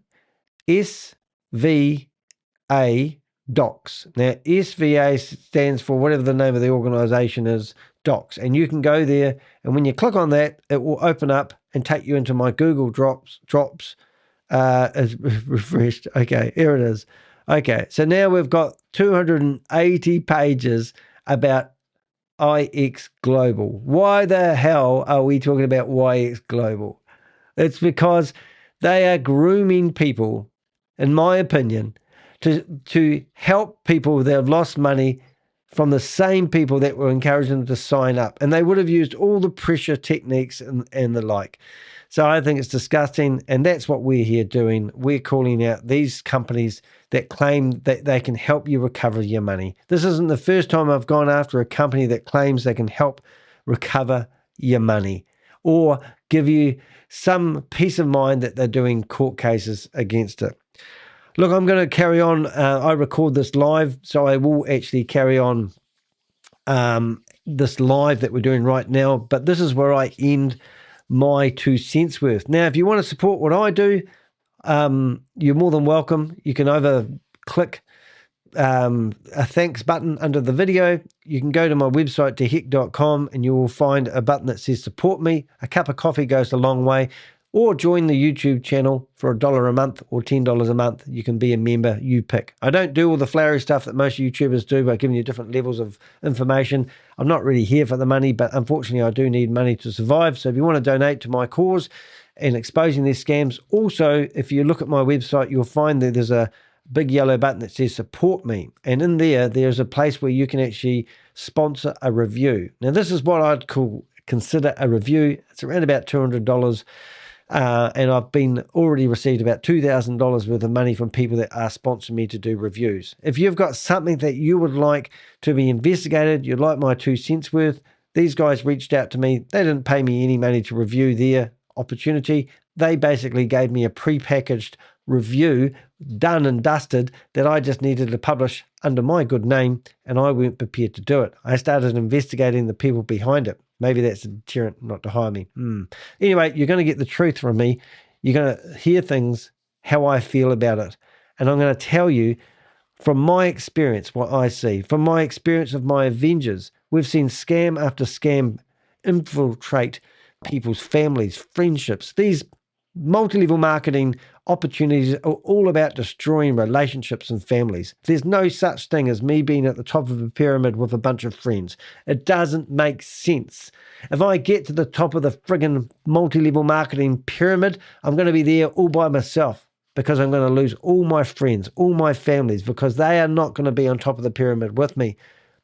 docs. Now, SVA stands for whatever the name of the organization is, docs. And you can go there, and when you click on that, it will open up and take you into my Google Drops. Is refreshed. Okay, here it is. Okay, so now we've got 280 pages about IX Global. Why the hell are we talking about IX Global? It's because they are grooming people, in my opinion, to help people that have lost money from the same people that were encouraging them to sign up. And they would have used all the pressure techniques and the like. So I think it's disgusting, and that's what we're here doing. We're calling out these companies that claim that they can help you recover your money. This isn't the first time I've gone after a company that claims they can help recover your money or give you some peace of mind that they're doing court cases against it. Look, I'm going to carry on. I record this live, so I will actually carry on this live that we're doing right now. But this is where I end my 2 cents worth. Now, if you want to support what I do, you're more than welcome. You can either click a thanks button under the video. You can go to my website, tehek.com, and you will find a button that says support me. A cup of coffee goes a long way. Or join the YouTube channel for $1 a month or $10 a month. You can be a member, you pick. I don't do all the flowery stuff that most YouTubers do by giving you different levels of information. I'm not really here for the money, but unfortunately I do need money to survive. So if you want to donate to my cause and exposing these scams, also, if you look at my website, you'll find that there's a big yellow button that says support me. And in there's a place where you can actually sponsor a review. Now, this is what I'd consider a review. It's around about $200. And I've already received about $2,000 worth of money from people that are sponsoring me to do reviews. If you've got something that you would like to be investigated, you'd like my 2 cents worth, these guys reached out to me. They didn't pay me any money to review their opportunity. They basically gave me a prepackaged review, done and dusted, that I just needed to publish under my good name, and I weren't prepared to do it. I started investigating the people behind it. Maybe that's a deterrent not to hire me. Anyway, you're going to get the truth from me. You're going to hear things, how I feel about it. And I'm going to tell you from my experience what I see. From my experience of my Avengers, we've seen scam after scam infiltrate people's families, friendships. These multi-level marketing opportunities are all about destroying relationships and families. There's no such thing as me being at the top of a pyramid with a bunch of friends. It doesn't make sense. If I get to the top of the friggin' multi-level marketing pyramid, I'm going to be there all by myself because I'm going to lose all my friends, all my families, because they are not going to be on top of the pyramid with me.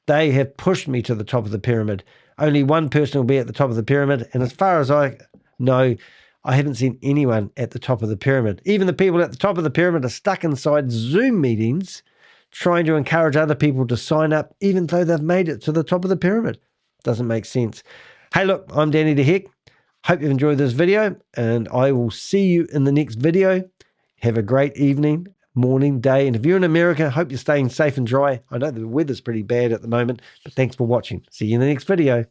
They have pushed me to the top of the pyramid. Only one person will be at the top of the pyramid, and as far as I know, I haven't seen anyone at the top of the pyramid. Even the people at the top of the pyramid are stuck inside Zoom meetings trying to encourage other people to sign up, even though they've made it to the top of the pyramid. Doesn't make sense. Hey, look, I'm Danny Tehek. Hope you've enjoyed this video, and I will see you in the next video. Have a great evening. morning, day. And if you're in America, hope you're staying safe and dry. I know the weather's pretty bad at the moment, but thanks for watching. See you in the next video.